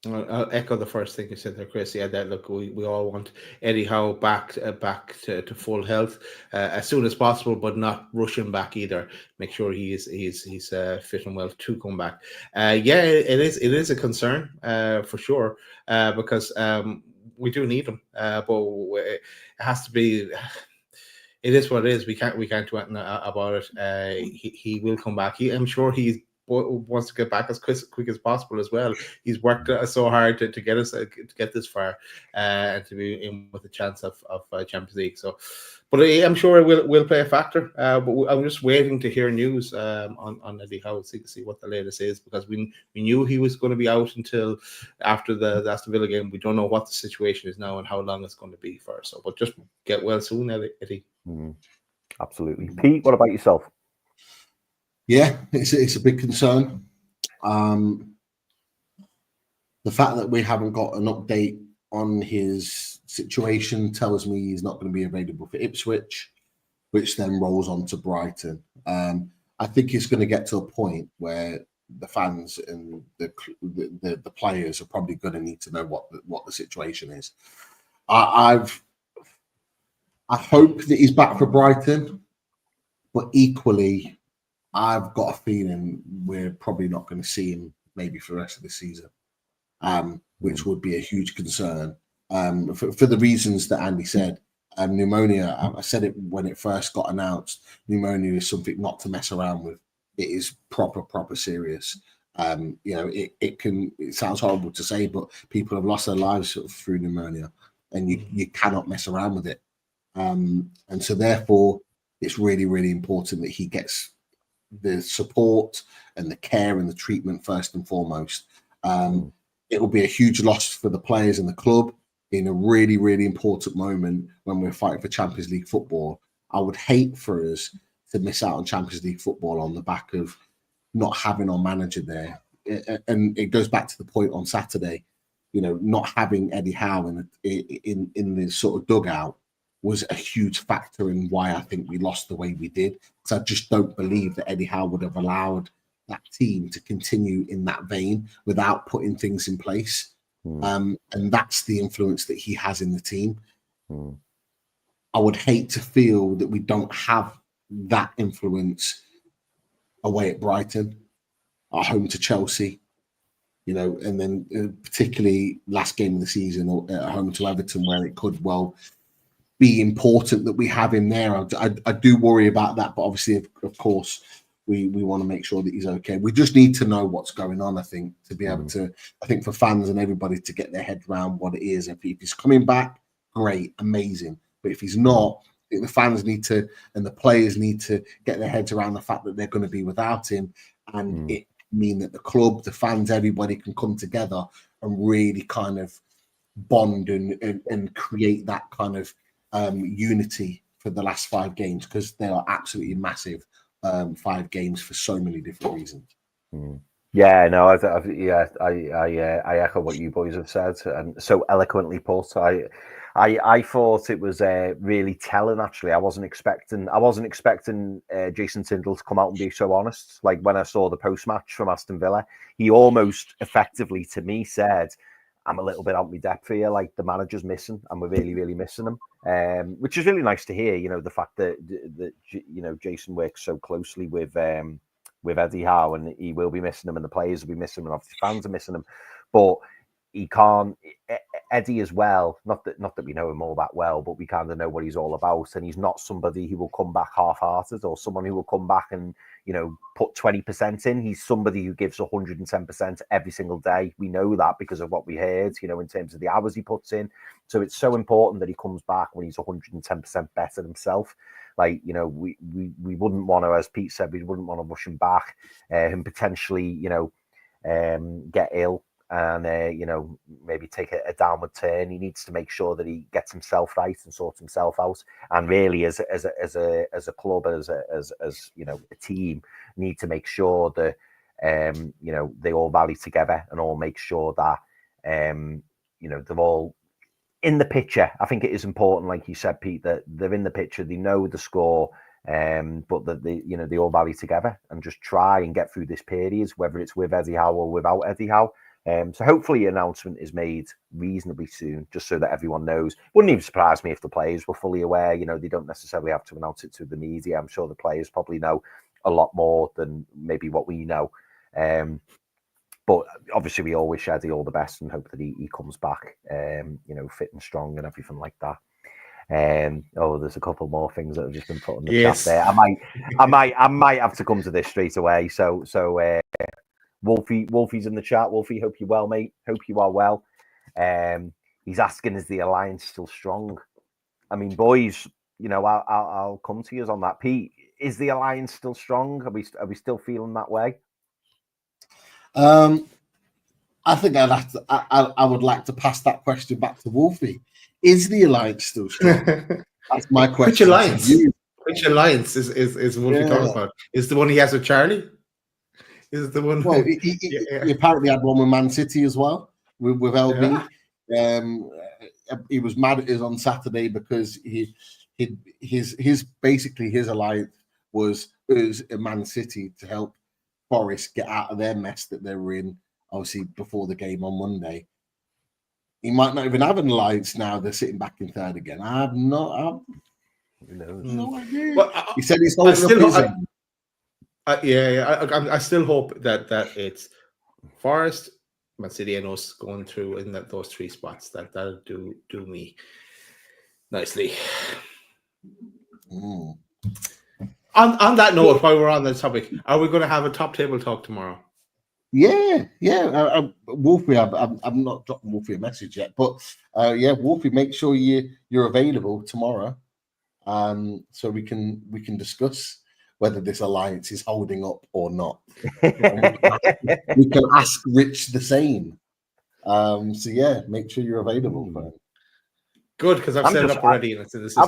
I'll echo the first thing you said there, Chris. Yeah, that look, we all want Eddie Howe back to full health as soon as possible, but not rushing back either. Make sure he's fit and well to come back. It is a concern for sure because we do need him, but it has to be. It is what it is. We can't do anything about it. He will come back. I'm sure he's wants to get back as quick as possible as well. He's worked so hard to get us to get this far and to be in with a chance of Champions League. So, but I'm sure it will play a factor. But I'm just waiting to hear news on Eddie Howe to see what the latest is, because we knew he was going to be out until after the Aston Villa game. We don't know what the situation is now and how long it's going to be for. So, but just get well soon, Eddie. Absolutely. Pete, what about yourself? Yeah, it's a big concern. The fact that we haven't got an update on his situation tells me he's not going to be available for Ipswich, which then rolls on to Brighton. I think it's going to get to a point where the fans and the players are probably going to need to know what the situation is. I hope that he's back for Brighton, but equally, I've got a feeling we're probably not going to see him maybe for the rest of the season, which would be a huge concern for the reasons that Andy said. Pneumonia, I said it when it first got announced, pneumonia is something not to mess around with. It is proper serious. It sounds horrible to say, but people have lost their lives through pneumonia, and you cannot mess around with it. And so therefore, it's really important that he gets the support and the care and the treatment first and foremost. It will be a huge loss for the players and the club in a really important moment when we're fighting for Champions League football. I would hate for us to miss out on Champions League football on the back of not having our manager there. And it goes back to the point on Saturday, not having Eddie Howe in the sort of dugout was a huge factor in why I think we lost the way we did. Because I just don't believe that Eddie Howe would have allowed that team to continue in that vein without putting things in place. And that's the influence that he has in the team. I would hate to feel that we don't have that influence away at Brighton, at home to Chelsea, and then particularly last game of the season at home to Everton, where it could well be important that we have him there. I do worry about that, but obviously, of course, we want to make sure that he's okay. We just need to know what's going on, I think, to be able to, I think for fans and everybody to get their head around what it is. If he's coming back, great, amazing. But if he's not, I think the fans need to, and the players need to get their heads around the fact that they're going to be without him. And it mean that the club, the fans, everybody can come together and really kind of bond and create that kind of unity for the last 5 games, because they are absolutely massive 5 games for so many different reasons. Yeah, no, I echo what you boys have said and so eloquently put. I thought it was really telling. Actually, I wasn't expecting Jason Tindall to come out and be so honest. Like when I saw the post match from Aston Villa, he almost effectively to me said, "I'm a little bit out of my depth here. Like the manager's missing, and we're really missing him." Which is really nice to hear. The fact that Jason works so closely with Eddie Howe, and he will be missing him, and the players will be missing him, and obviously fans are missing him. But he can't. Eddie as well. Not that we know him all that well, but we kind of know what he's all about. And he's not somebody who will come back half-hearted, or someone who will come back and put 20% in. He's somebody who gives 110% every single day. We know that because of what we heard, in terms of the hours he puts in. So it's so important that he comes back when he's 110% better himself. Like, we wouldn't want to, as Pete said, we wouldn't want to rush him back and potentially, get ill and, maybe take a downward turn. He needs to make sure that he gets himself right and sorts himself out. And really, as a club, as a team, need to make sure that, they all rally together and all make sure that, they're all in the picture. I think it is important, like you said, Pete, that they're in the picture. They know the score, but that they all rally together and just try and get through this period, whether it's with Eddie Howe or without Eddie Howe. So hopefully an announcement is made reasonably soon, just so that everyone knows. Wouldn't even surprise me if the players were fully aware. They don't necessarily have to announce it to the media. I'm sure the players probably know a lot more than maybe what we know. But obviously, we all wish Eddie all the best and hope that he comes back, fit and strong and everything like that. There's a couple more things that have just been put in the chat there. I might have to come to this straight away. So Wolfie's in the chat. Wolfie, hope you're well, mate. Hope you are well. He's asking, is the alliance still strong? I mean, boys, I'll come to you on that. Pete, is the alliance still strong? Are we still feeling that way? I think I would like to pass that question back to Wolfie. Is the alliance still strong? That's my question. Which alliance? Which alliance is Wolfie talking about? Is the one he has with Charlie? Is the one? Well, he apparently had one with Man City as well, with LB. Yeah. He was mad at us on Saturday because his alliance was Man City to help Forest get out of their mess that they were in, obviously before the game on Monday. He might not even have an alliance now. They're sitting back in third again. I have no idea. Well, he said he's holding up his end. I still hope that it's Forest, Man City, and us going through in those three spots. That'll do me nicely. Mm. On that note, while we're on the topic, are we going to have a top table talk tomorrow? Yeah. Wolfie, I've not dropped Wolfie a message yet, but Wolfie, make sure you're available tomorrow, so we can discuss whether this alliance is holding up or not. We can ask Rich the same. So yeah, make sure you're available. Man. Good, because I've set it up already, and it's in the system.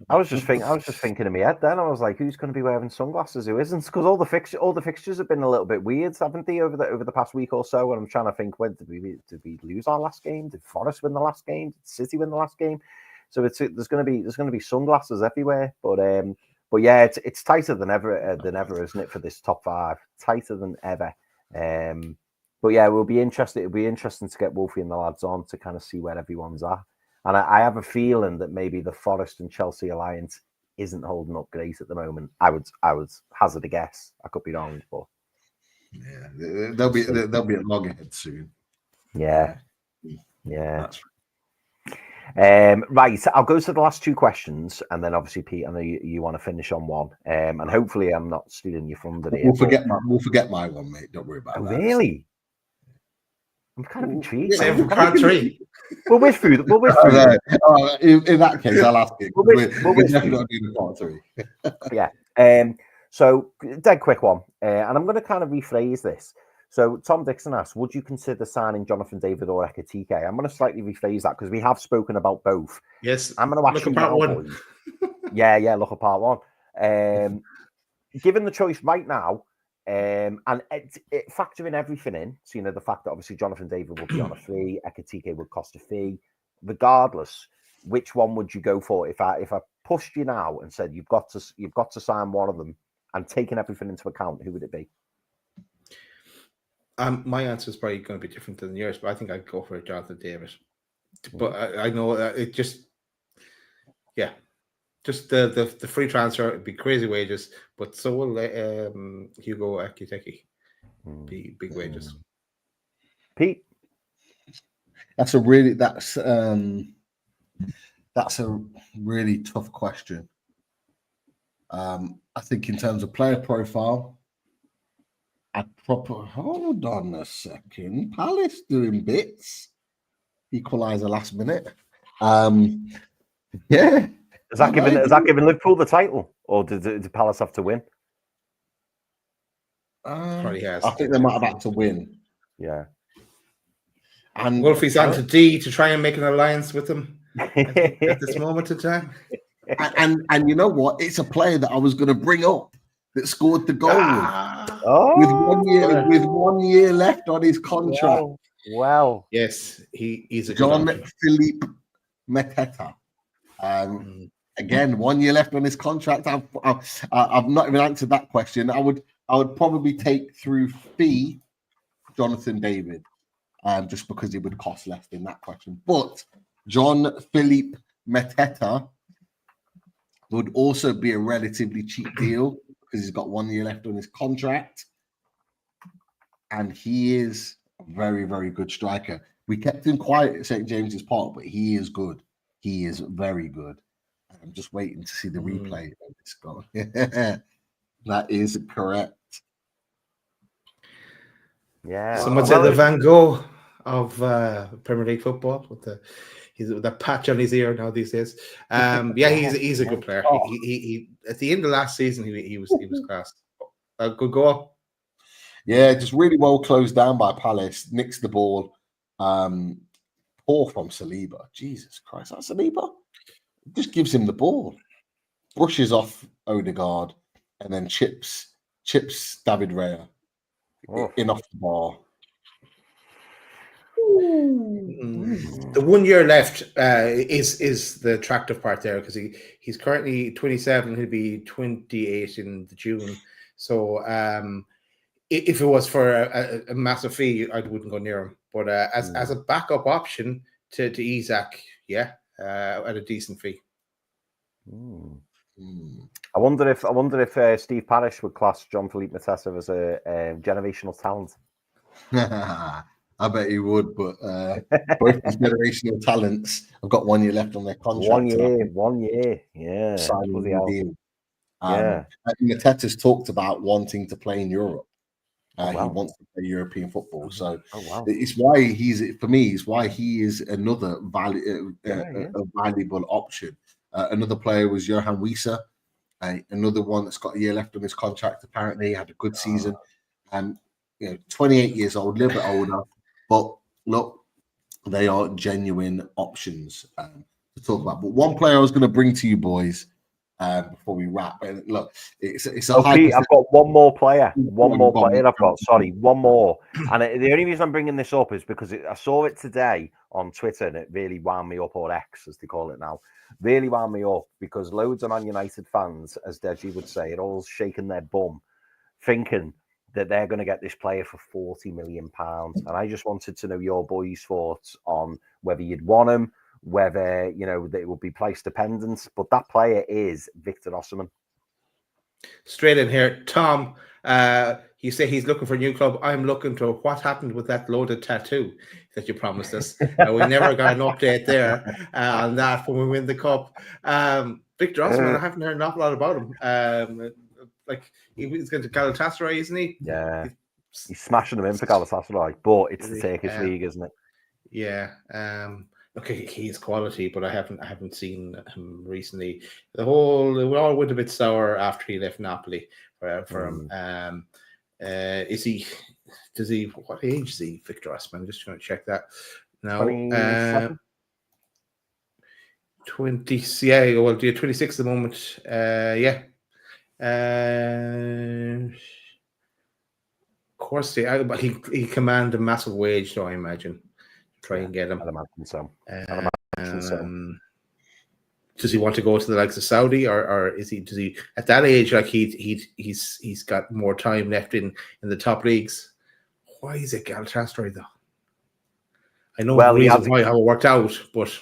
I was just thinking in my head then. I was like, who's going to be wearing sunglasses? Who isn't? Because all the fixtures have been a little bit weird, haven't they, over the past week or so? And I'm trying to think, when did we lose our last game? Did Forest win the last game? Did City win the last game? So there's going to be sunglasses everywhere. But yeah, it's tighter than ever, isn't it, for this top five? Tighter than ever. But yeah, it'll be interesting to get Wolfie and the lads on to kind of see where everyone's at. And I have a feeling that maybe the Forest and Chelsea alliance isn't holding up great at the moment. I would hazard a guess. I could be wrong, but yeah, they'll be at loggerheads soon. Yeah. That's right. Right, I'll go to the last two questions, and then obviously, Pete, I know you want to finish on one, and hopefully, I'm not stealing you from the. We'll forget my one, mate. Don't worry about that. Really? I'm kind of intrigued. Save for card three. We'll wish through. In that case, I'll ask it. We're definitely not doing the part three. Yeah. So, dead quick one. And I'm going to kind of rephrase this. So, Tom Dixon asks, would you consider signing Jonathan David or Ekitike? I'm going to slightly rephrase that because we have spoken about both. Yes. I'm going to ask you now, boys. Yeah, look at part one. Given the choice right now, and it factoring everything in, so the fact that obviously Jonathan David will be on a fee, Ekitike would cost a fee. Regardless, which one would you go for? If I pushed you now and said you've got to sign one of them, and taking everything into account, who would it be? My answer is probably going to be different than yours, but I think I'd go for Jonathan David. But I know that it just the free transfer would be crazy wages, but so will Hugo Ekitike be big wages. Pete, that's a really tough question. I think in terms of player profile, hold on a second. Palace doing bits. Equaliser last minute. Yeah. Is that giving Liverpool the title, or did Palace have to win? Probably has. I think they might have had to win. Yeah. And Wolfie's on to D to try and make an alliance with them at this moment in time. And you know what? It's a player that I was going to bring up that scored the goal with 1 year left on his contract. Well, yes, he's a Jean-Philippe Mateta. Again, 1 year left on his contract. I've not even answered that question. I would probably take through fee Jonathan David, just because it would cost less in that question. But Jean-Philippe Mateta would also be a relatively cheap deal because he's got 1 year left on his contract, and he is a very, very good striker. We kept him quiet at St. James's Park, but he is good. He is very good. I'm just waiting to see the replay of this goal. That is correct. Yeah. Someone said the Van Gogh of Premier League football with the patch on his ear now these days. He's a good player. He at the end of last season he was class. A good goal. Yeah, just really well closed down by Palace. Nicks the ball. Poor from Saliba. Jesus Christ, that's Saliba. Just gives him the ball, brushes off Odegaard, and then chips David Raya in off the bar. The 1 year left is the attractive part there, because he's currently 27. He'll be 28 in June. So if it was for a massive fee, I wouldn't go near him. But as a backup option to Isak, at a decent fee. I wonder if Steve Parish would class John Philippe Mateta as a generational talent. I bet he would, but both these generational talents have got 1 year left on their contract. 1 year, yeah. Signing new deal. Yeah. Mateta's talked about wanting to play in Europe. Wow. He wants to play European football, so wow. it's why it's why he is another valuable option. Another player was Johan Wieser, another one that's got a year left on his contract. Apparently, he had a good season, and 28 years old, a little bit older, but look, they are genuine options to talk about. But one player I was going to bring to you boys before we wrap, and look, it's a Pete, I've got one more player. One more. And the only reason I'm bringing this up is because I saw it today on Twitter, and it really wound me up, or X as they call it now. Really wound me up because loads of Man United fans, as Deji would say, are all shaking their bum, thinking that they're going to get this player for £40 million. And I just wanted to know your boys' thoughts on whether you'd want him, whether, that it would be price dependent. But that player is Victor Osimhen. Straight in here. Tom, you say he's looking for a new club. I'm looking to what happened with that loaded tattoo that you promised us. We never got an update there on that when we win the cup. Victor Osimhen, I haven't heard an awful lot about him. He's going to Galatasaray, isn't he? Yeah, he's smashing them in for Galatasaray, but it's the Turkish league, isn't it? Yeah. Okay, he's quality, but I haven't seen him recently. It all went a bit sour after he left Napoli for him. What age is he, Victor Osimhen? I'm just going to check that now. 20, yeah, well, 26 at the moment. Of course, he command a massive wage, though, I imagine. Try and get him. I'd imagine so. Does he want to go to the likes of Saudi, or does he at that age, like he's got more time left in the top leagues? Why is it Galatasaray though? I know the reason why how it worked out, but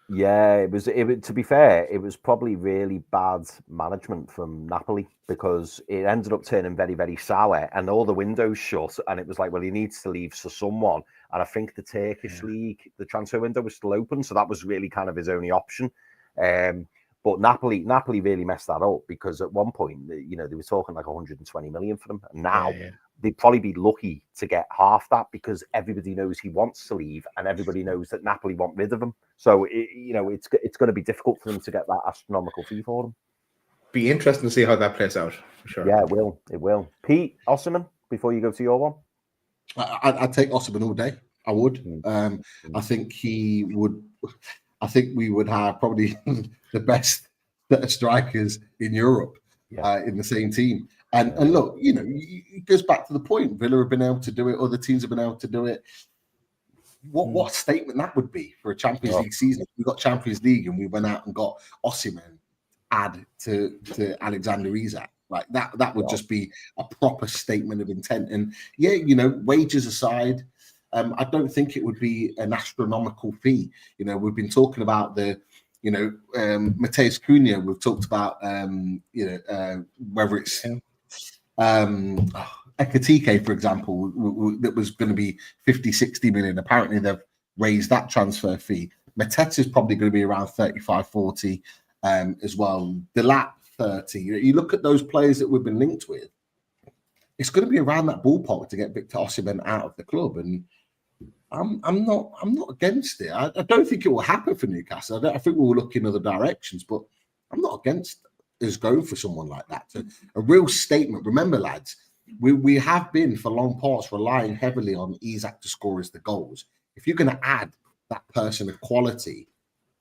yeah, it was. To be fair, it was probably really bad management from Napoli because it ended up turning very, very sour, and all the windows shut. And it was like, well, he needs to leave for someone. And I think the Turkish league, the transfer window was still open, so that was really kind of his only option. But Napoli really messed that up because at one point, they were talking like 120 million for them, and now they'd probably be lucky to get half that because everybody knows he wants to leave, and everybody knows that Napoli want rid of him. So it's going to be difficult for them to get that astronomical fee for them. Be interesting to see how that plays out. For sure. Yeah, it will. Pete Osimhen, before you go to your one. I'd take Osimhen all day. I would. I think he would. I think we would have probably the best set of strikers in Europe in the same team. And look, it goes back to the point. Villa have been able to do it. Other teams have been able to do it. What a statement that would be for a Champions League season. We got Champions League and we went out and got Osimhen add to Alexander Isak. Like that would just be a proper statement of intent. And wages aside, I don't think it would be an astronomical fee. We've been talking about the, Matheus Cunha. We've talked about, whether it's Ekitike, for example, that was going to be 50, 60 million. Apparently, they've raised that transfer fee. Mateta is probably going to be around 35, 40 as well. Delap, 30. You look at those players that we've been linked with, it's going to be around that ballpark to get Victor Osimhen out of the club. And I'm not against it. I don't think it will happen for Newcastle. I think we'll look in other directions, but I'm not against us going for someone like that. So a real statement. Remember, lads, we have been for long past relying heavily on Isak to score us the goals. If you're going to add that person of quality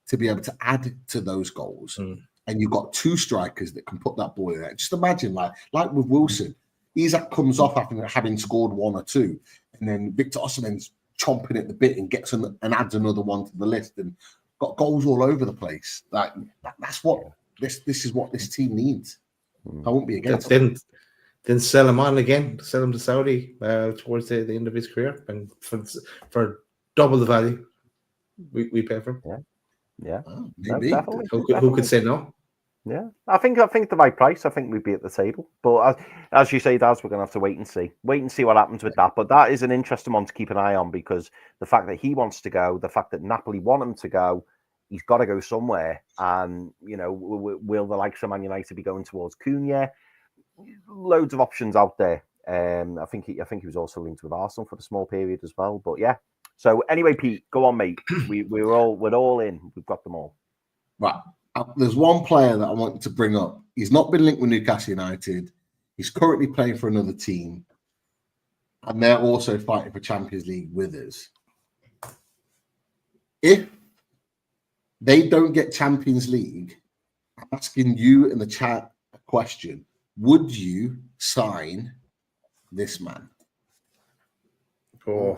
to be able to add to those goals, and you've got two strikers that can put that ball in there, just imagine like with Wilson, Isak comes off after having scored one or two, and then Victor Osimhen's chomping at the bit and gets and adds another one to the list and got goals all over the place. Like that's what this is what this team needs. I won't be against it. Then sell him on again, sell him to Saudi towards the end of his career, and for double the value we pay for him. Yeah. Maybe. Who could say no? Yeah, I think the right price. I think we'd be at the table. But as you say, Daz, we're going to have to wait and see. Wait and see what happens with that. But that is an interesting one to keep an eye on, because the fact that he wants to go, the fact that Napoli want him to go, he's got to go somewhere. And, you know, will the likes of Man United be going towards Cunha? Loads of options out there. I think he was also linked with Arsenal for the small period as well. But yeah. So anyway, Pete, go on, mate. We're all in. We've got them all. Right. There's one player that I want to bring up. He's not been linked with Newcastle United. He's currently playing for another team, and they're also fighting for Champions League with us. If they don't get Champions League, I'm asking you in the chat a question. Would you sign this man? Oh.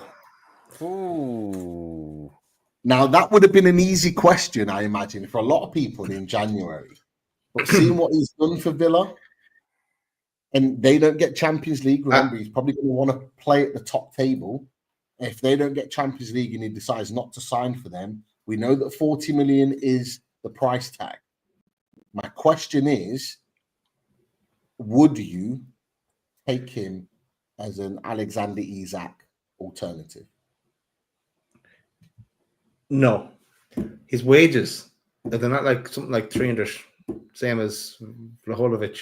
Ooh. Now, that would have been an easy question, I imagine, for a lot of people in January. But seeing what he's done for Villa, and they don't get Champions League, remember, he's probably going to want to play at the top table. If they don't get Champions League and he decides not to sign for them, we know that 40 million is the price tag. My question is, would you take him as an Alexander Isak alternative? No, his wages, they're not like something like 300, same as Vlahovic.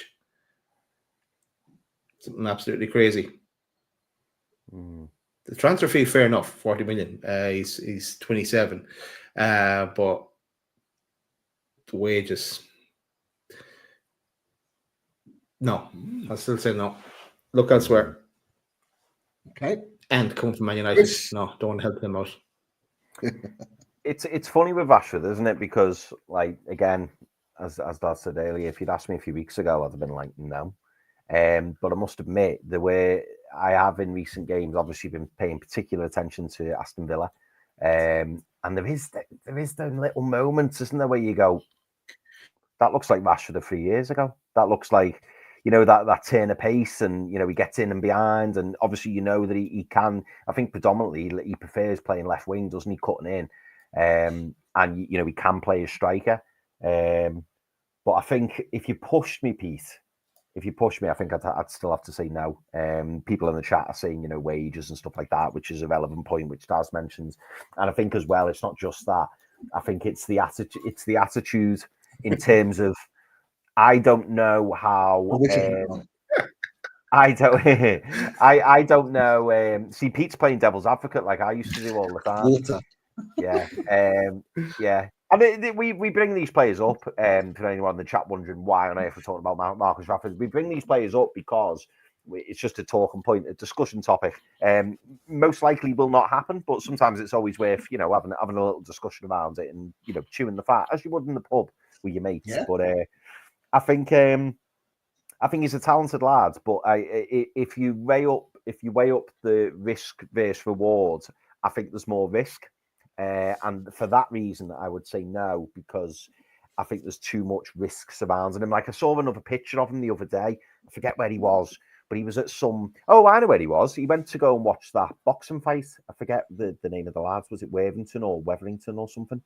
Something absolutely crazy. The transfer fee, fair enough, 40 million. He's 27, but the wages, no. I'll still say no. Look elsewhere. Okay. And come from Man United. No, don't want to help them out. It's funny with Rashford, isn't it? Because, like, again, as Dad said earlier, if you'd asked me a few weeks ago, I'd have been like, no. But I must admit, the way I have in recent games, obviously been paying particular attention to Aston Villa, and there is those little moments, isn't there, where you go, that looks like Rashford of 3 years ago. That looks like, you know, that turn of pace, and, you know, he gets in and behind, and obviously, you know, that he can. I think predominantly he prefers playing left wing, doesn't he, cutting in, and, you know, he can play as striker. But I think if you pushed me, Pete, I think I'd still have to say no. People in the chat are saying, you know, wages and stuff like that, which is a relevant point, which Daz mentions. And I think as well, it's not just that. I think it's the attitude. It's the attitude in terms of, I don't know how. I don't know. See, Pete's playing devil's advocate like I used to do all the time. Yeah. And we bring these players up, for anyone in the chat wondering why on earth we're talking about Marcus Rashford. We bring these players up because it's just a talking point, a discussion topic. Most likely will not happen, but sometimes it's always worth, you know, having a little discussion around it and, you know, chewing the fat as you would in the pub with your mates. Yeah. But I think he's a talented lad. But if you weigh up the risk versus reward, I think there's more risk. And for that reason, I would say no, because I think there's too much risk surrounding him. Like, I saw another picture of him the other day. I forget where he was, but he was at some... Oh, I know where he was. He went to go and watch that boxing fight. I forget the name of the lads. Was it Worthington or Wetherington or something?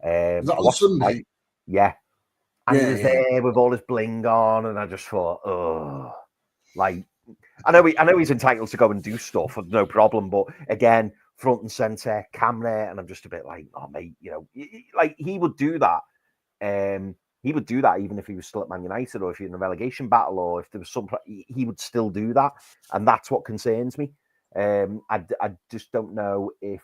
Was that on Sunday? Yeah. And he was there with all his bling on, and I just thought, oh, like, I know he's entitled to go and do stuff, no problem, but again, front and center, camera, and I'm just a bit like, oh, mate, you know, like, he would do that. He would do that even if he was still at Man United, or if you're in a relegation battle, or if there was some, he would still do that, and that's what concerns me. I just don't know if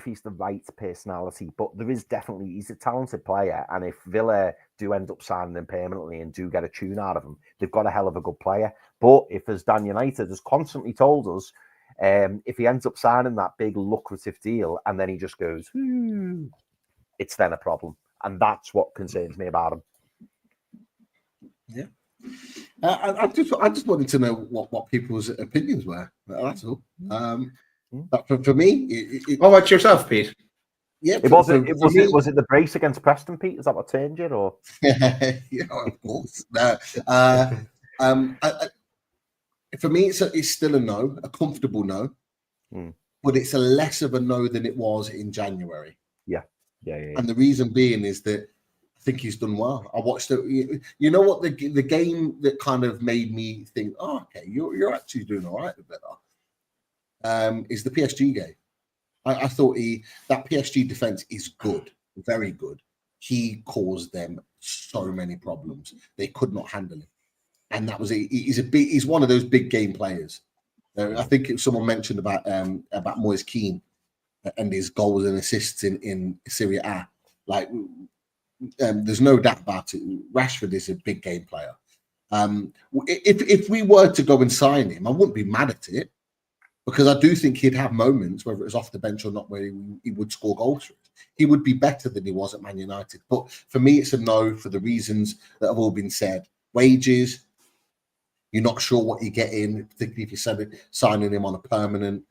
he's the right personality, but there is definitely, he's a talented player, and if Villa do end up signing him permanently and do get a tune out of him, they've got a hell of a good player. But if, as Dan United has constantly told us, if he ends up signing that big lucrative deal and then he just goes, it's then a problem, and that's what concerns me about him. Yeah, I just wanted to know what people's opinions were. That's all. But for me, what about yourself, Pete? Yeah, was it the brace against Preston, Pete? Is that what turned you, or? Yeah, of course. For me, it's still a no, a comfortable no, but it's a less of a no than it was in January. Yeah. And the reason being is that I think he's done well. I watched it. You know what? The game that kind of made me think, oh, okay, you're actually doing all right with Villa, is the PSG game. I thought that PSG defense is good, very good. He caused them so many problems. They could not handle it. And that was he's one of those big game players. I think someone mentioned about Moise Kean and his goals and assists in Serie A. Like, there's no doubt about it. Rashford is a big game player. If we were to go and sign him, I wouldn't be mad at it, because I do think he'd have moments, whether it was off the bench or not, where he would score goals for us. He would be better than he was at Man United. But for me, it's a no for the reasons that have all been said. Wages, you're not sure what you're getting, particularly if you're signing him on a permanent.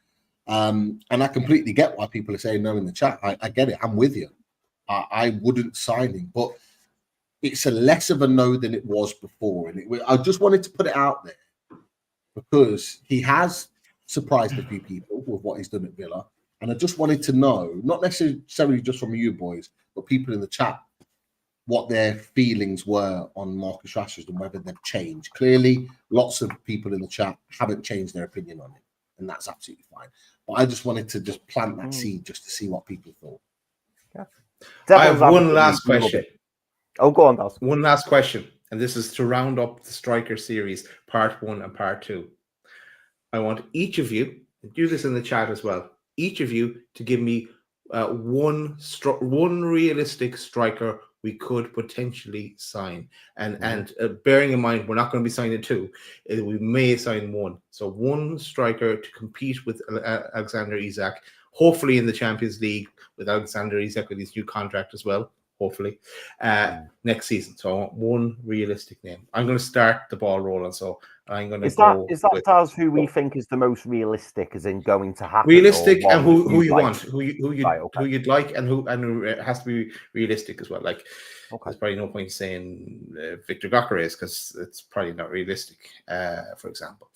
And I completely get why people are saying no in the chat. I get it. I'm with you. I wouldn't sign him, but it's a less of a no than it was before. And I just wanted to put it out there because he has surprised a few people with what he's done at Villa. And I just wanted to know, not necessarily just from you boys, but people in the chat, what their feelings were on Marcus Rashford and whether they've changed. Clearly, lots of people in the chat haven't changed their opinion on it, and that's absolutely fine. But I just wanted to just plant that seed just to see what people thought. Yeah. I have one last question. Oh, go on, Daz. One last question, and this is to round up the striker series, part 1 and part 2. I want each of you, do this in the chat as well, each of you to give me one realistic striker we could potentially sign. And bearing in mind, we're not going to be signing 2. We may sign 1. So one striker to compete with Alexander Isak, hopefully in the Champions League with Alexander Isak with his new contract as well, hopefully, next season. So I want one realistic name. I'm going to start the ball rolling. So I'm going to go. Is that Daz who we think is the most realistic, as in going to happen? Realistic, and who you want, who you'd like, and who it has to be realistic as well. Like, there's probably no point saying Victor Gyökeres because it's probably not realistic, for example.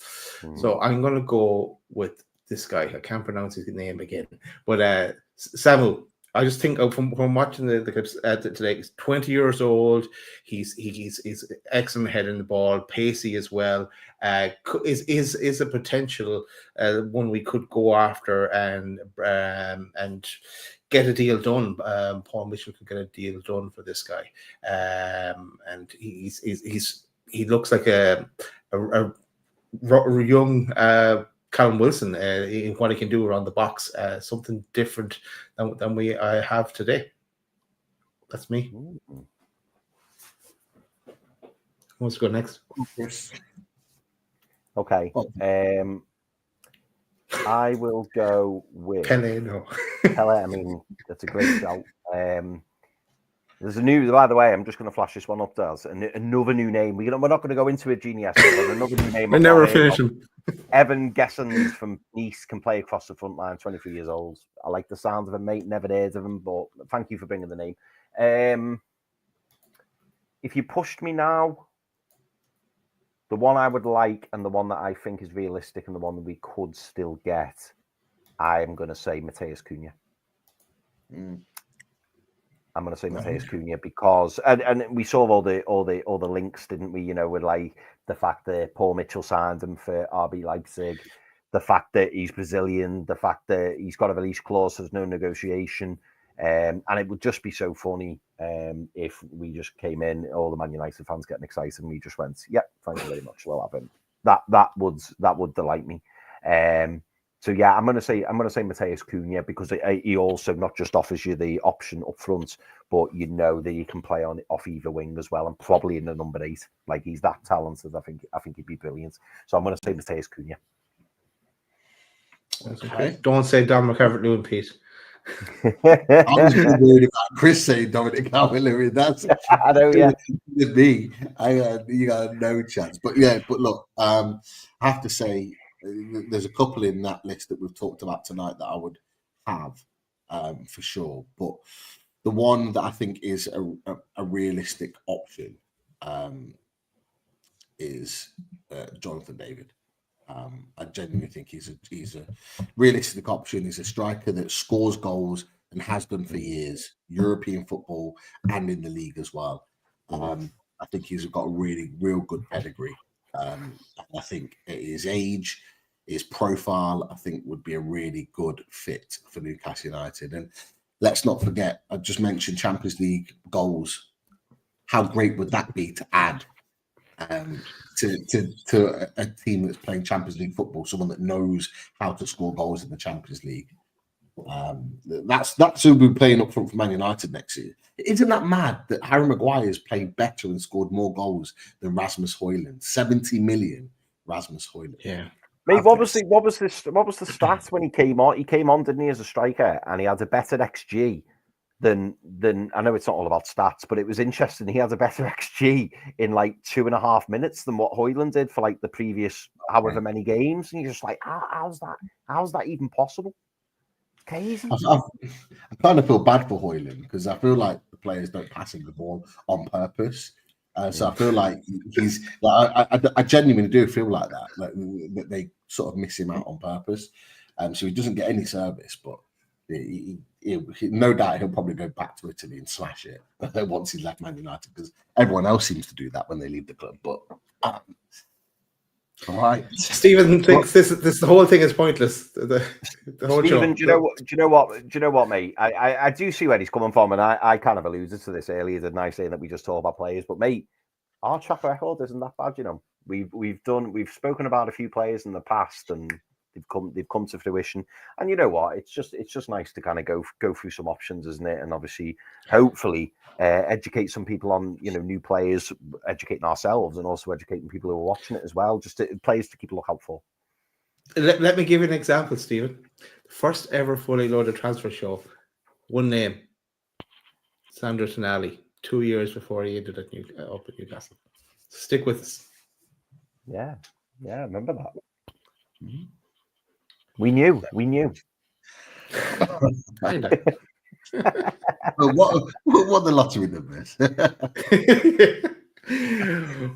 So I'm going to go with this guy. I can't pronounce his name again, but Samu. I just think from watching the clips today, he's 20 years old. He's excellent head in the ball, pacey as well. Is a potential one we could go after and get a deal done. Paul Mitchell could get a deal done for this guy, and he looks like a young. Callum Wilson, in what he can do around the box, something different than we have today. That's me. Who wants to go next? Okay. I will go with Pele. No, Pele. I mean, that's a great shout. There's by the way, I'm just going to flash this one up, Daz. Another new name. We're not going to go into a genius, but another new name. I never finish him. Evan Gessens from Nice can play across the front line, 23 years old. I like the sound of him, mate. Never heard of him, but thank you for bringing the name. If you pushed me now, the one I would like and the one that I think is realistic and the one that we could still get, I am going to say Matheus Cunha. I'm going to say Matheus Cunha because, and we saw all the links, didn't we? You know, with like the fact that Paul Mitchell signed him for RB Leipzig, the fact that he's Brazilian, the fact that he's got a release clause, so there's no negotiation, and it would just be so funny if we just came in, all the Man United fans getting excited, and we just went, "Yep, thank you very much, we'll have him." That would delight me. So yeah, I'm gonna say Matheus Cunha because he also not just offers you the option up front, but you know that you can play off either wing as well, and probably in the number 8. Like, he's that talented. I think he'd be brilliant. So I'm gonna say Matheus Cunha. Okay. Don't say Dominic Calvert-Lewin, Pete. I was worried about Chris saying Dominic Calvert-Lewin. That's I know, yeah. With me, you got no chance. But yeah, look, I have to say, there's a couple in that list that we've talked about tonight that I would have for sure. But the one that I think is a realistic option is Jonathan David. I genuinely think he's a realistic option. He's a striker that scores goals, and has done for years, European football and in the league as well. I think he's got a real good pedigree. I think at his age, his profile, I think would be a really good fit for Newcastle United. And let's not forget, I just mentioned Champions League goals. How great would that be to add to a team that's playing Champions League football, someone that knows how to score goals in the Champions League? That's who will be playing up front for Man United next year. Isn't that mad that Harry Maguire has played better and scored more goals than Rasmus Højlund? 70 million, Rasmus Højlund. Yeah. Mate, what was the stats when he came on? He came on, didn't he, as a striker, and he had a better XG than I know it's not all about stats, but it was interesting. He had a better XG in like 2.5 minutes than what Højlund did for like the previous however many games, and you're just like, how's that even possible? Crazy. I kind of feel bad for Højlund because I feel like the players don't pass him the ball on purpose. So I feel like he's like, I genuinely do feel like that they sort of miss him out on purpose. So he doesn't get any service, but no doubt he'll probably go back to Italy and smash it once he's left Man United, because everyone else seems to do that when they leave the club. But all right, Stephen thinks this the whole thing is pointless. The whole Stephen, show. do you know what, mate? I do see where he's coming from, and I kind of alluded to this earlier, didn't I, saying that we just talk about players, but mate, our track record isn't that bad. You know, we've spoken about a few players in the past, and they've come to fruition. And you know what? It's just nice to kind of go through some options, isn't it? And obviously, hopefully, educate some people on new players, educating ourselves, and also educating people who are watching it as well. Just players to keep a lookout for. Let me give you an example, Stephen. The first ever fully loaded transfer show. One name: Sandro Tonali. 2 years before he ended up at Newcastle. Stick with us. Yeah, I remember that. Mm-hmm. We knew. Kind of. what the lottery numbers?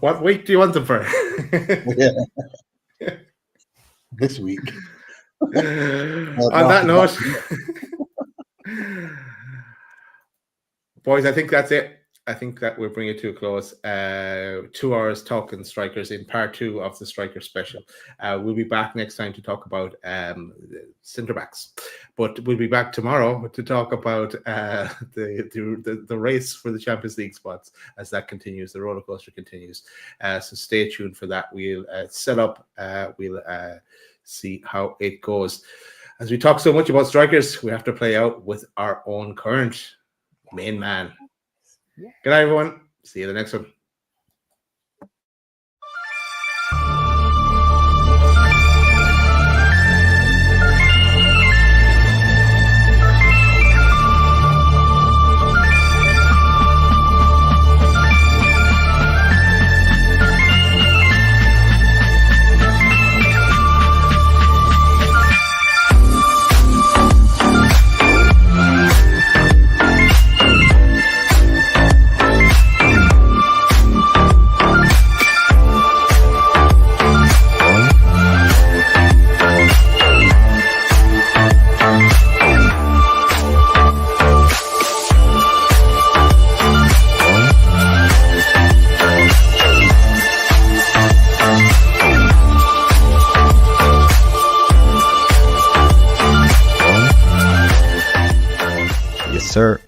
What week do you want them for? This week. On that note, boys, I think that's it. I think that we'll bring it to a close. 2 hours talking strikers in part 2 of the striker special. We'll be back next time to talk about centre backs, but we'll be back tomorrow to talk about the race for the Champions League spots as that continues. The roller coaster continues. So stay tuned for that. We'll set up. We'll see how it goes. As we talk so much about strikers, we have to play out with our own current main man. Yeah. Good night, everyone. See you in the next one. Sir.